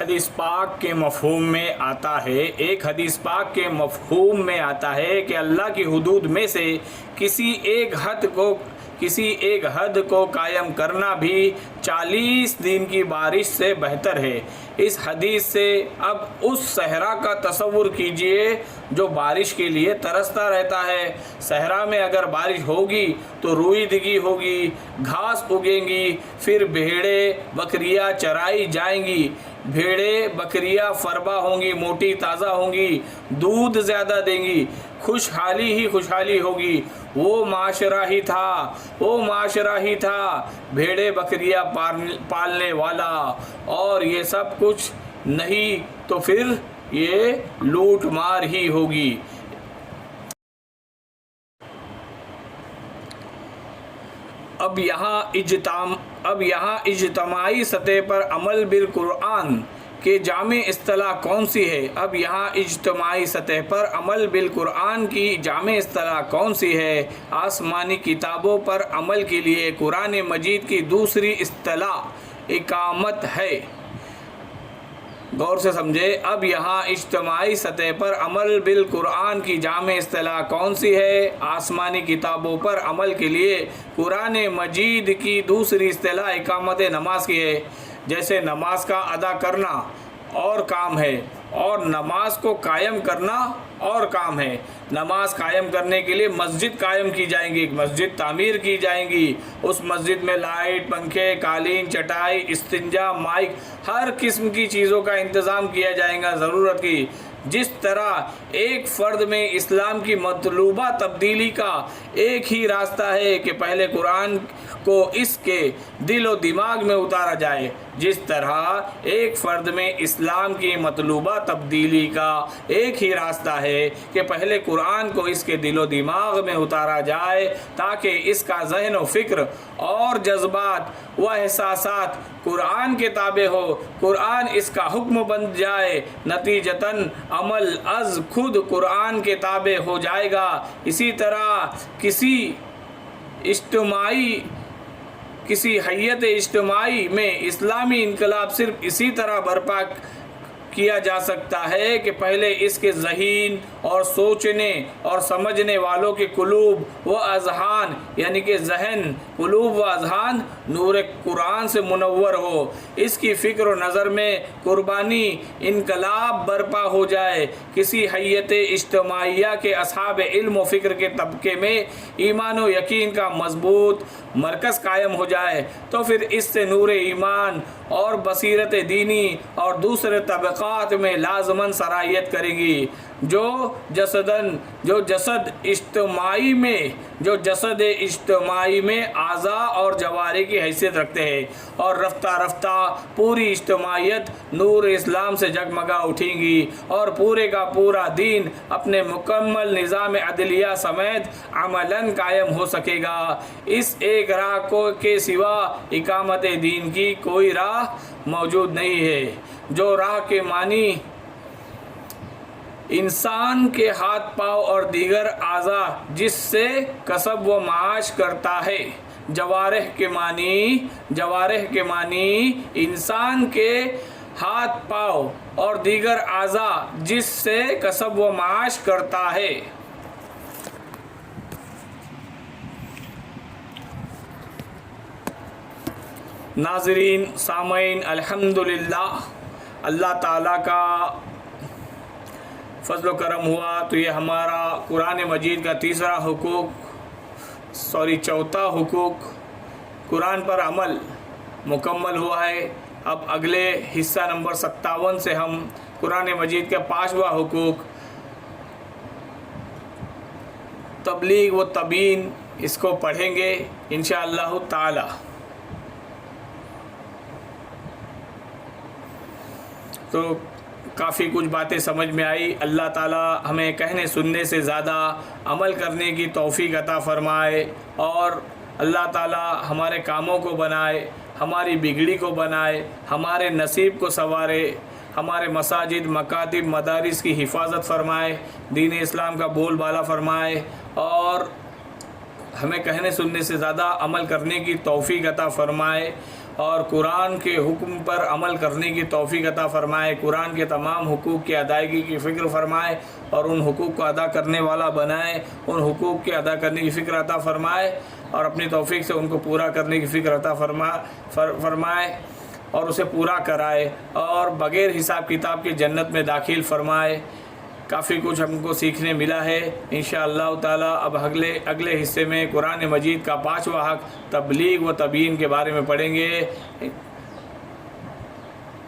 حدیث پاک کے مفہوم میں آتا ہے ایک حدیث پاک کے مفہوم میں آتا ہے کہ اللہ کی حدود میں سے کسی ایک حد کو قائم کرنا بھی 40 دن کی بارش سے بہتر ہے۔ اس حدیث سے اب اس صحرا کا تصور کیجئے جو بارش کے لیے ترستا رہتا ہے۔ صحرا میں اگر بارش ہوگی تو روئیدگی ہوگی، گھاس اگیں گی، پھر بھیڑیں بکریاں چرائی جائیں گی، بھیڑیں بکریاں فربا ہوں گی، موٹی تازہ ہوں گی، دودھ زیادہ دیں گی، خوشحالی ہی خوشحالی ہوگی۔ وہ معاشرہ ہی تھا بھیڑیں بکریاں پالنے والا، اور یہ سب کچھ نہیں تو پھر یہ لوٹ مار ہی ہوگی۔ اب یہاں اجتماعی سطح پر عمل بالقرآن کے جامع اصطلاح کون سی ہے؟ اب یہاں اجتماعی سطح پر عمل بالقرآن کی جامع اصطلاح کون سی ہے؟ آسمانی کتابوں پر عمل کے لیے قرآن مجید کی دوسری اصطلاح اقامت ہے۔ غور سے سمجھے، اب یہاں اجتماعی سطح پر عمل بالقرآن کی جامع اصطلاح کون سی ہے؟ آسمانی کتابوں پر عمل کے لیے قرآن مجید کی دوسری اصطلاح اقامت نماز کی ہے۔ جیسے نماز کا ادا کرنا اور کام ہے اور نماز کو قائم کرنا اور کام ہے۔ نماز قائم کرنے کے لیے مسجد قائم کی جائیں گی، مسجد تعمیر کی جائیں گی، اس مسجد میں لائٹ، پنکھے، قالین، چٹائی، استنجا، مائک، ہر قسم کی چیزوں کا انتظام کیا جائے گا ضرورت کی۔ جس طرح ایک فرد میں اسلام کی مطلوبہ تبدیلی کا ایک ہی راستہ ہے کہ پہلے قرآن کو اس کے دل و دماغ میں اتارا جائے، جس طرح ایک فرد میں اسلام کی مطلوبہ تبدیلی کا ایک ہی راستہ ہے کہ پہلے قرآن کو اس کے دل و دماغ میں اتارا جائے تاکہ اس کا ذہن و فکر اور جذبات و احساسات قرآن کے تابع ہو، قرآن اس کا حکم بن جائے، نتیجتاً عمل از خود قرآن کے تابع ہو جائے گا۔ اسی طرح کسی حیت اجتماعی میں اسلامی انقلاب صرف اسی طرح برپا کیا جا سکتا ہے کہ پہلے اس کے ذہین اور سوچنے اور سمجھنے والوں کے قلوب و اذہان، یعنی کہ ذہن، قلوب و اذہان نور قرآن سے منور ہو، اس کی فکر و نظر میں قربانی انقلاب برپا ہو جائے، کسی حیت اجتماعیہ کے اصحاب علم و فکر کے طبقے میں ایمان و یقین کا مضبوط مرکز قائم ہو جائے تو پھر اس سے نور ایمان اور بصیرت دینی اور دوسرے طبقات میں لازماً سرایت کرے گی، جو جسد اجتماعی میں اعضاء اور جوارح کی حیثیت رکھتے ہیں، اور رفتہ رفتہ پوری اجتماعیت نور اسلام سے جگمگا اٹھیں گی اور پورے کا پورا دین اپنے مکمل نظام عدلیہ سمیت عملاً قائم ہو سکے گا۔ اس ایک راہ کے سوا اقامت دین کی کوئی راہ موجود نہیں ہے، جو راہ کے معنی انسان کے ہاتھ پاؤں اور دیگر اعضاء جس سے کسب و معاش کرتا ہے۔ جوارح کے معنی انسان کے ہاتھ پاؤں اور دیگر اعضاء جس سے کسب و معاش کرتا ہے۔ ناظرین، سامعین، الحمدللہ اللہ تعالیٰ کا فضل و کرم ہوا تو یہ ہمارا قرآن مجید کا چوتھا حقوق قرآن پر عمل مکمل ہوا ہے۔ اب اگلے حصہ نمبر 57 سے ہم قرآن مجید کا 5واں حقوق تبلیغ و تبیین اس کو پڑھیں گے انشاءاللہ تعالی۔ تو کافی کچھ باتیں سمجھ میں آئی۔ اللہ تعالی ہمیں کہنے سننے سے زیادہ عمل کرنے کی توفیق عطا فرمائے، اور اللہ تعالی ہمارے کاموں کو بنائے، ہماری بگڑی کو بنائے، ہمارے نصیب کو سنوارے، ہمارے مساجد، مکاتب، مدارس کی حفاظت فرمائے، دین اسلام کا بول بالا فرمائے، اور ہمیں کہنے سننے سے زیادہ عمل کرنے کی توفیق عطا فرمائے، اور قرآن کے حکم پر عمل کرنے کی توفیق عطا فرمائے، قرآن کے تمام حقوق کی ادائیگی کی فکر فرمائے اور ان حقوق کو ادا کرنے والا بنائے، ان حقوق کے ادا کرنے کی فکر عطا فرمائے اور اپنی توفیق سے ان کو پورا کرنے کی فکر عطا فرمائے اور اسے پورا کرائے اور بغیر حساب کتاب کے جنت میں داخل فرمائے۔ کافی کچھ ہم کو سیکھنے ملا ہے انشاءاللہ تعالی۔ اب اگلے حصے میں قرآن مجید کا 5واں حق تبلیغ و تبیین کے بارے میں پڑھیں گے۔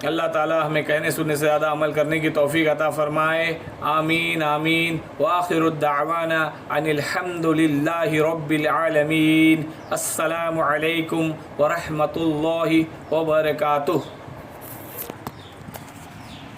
اللہ تعالی ہمیں کہنے سننے سے زیادہ عمل کرنے کی توفیق عطا فرمائے، آمین آمین۔ وآخر الدعوانا ان الحمد للہ رب العالمین۔ السلام علیکم ورحمۃ اللہ وبرکاتہ۔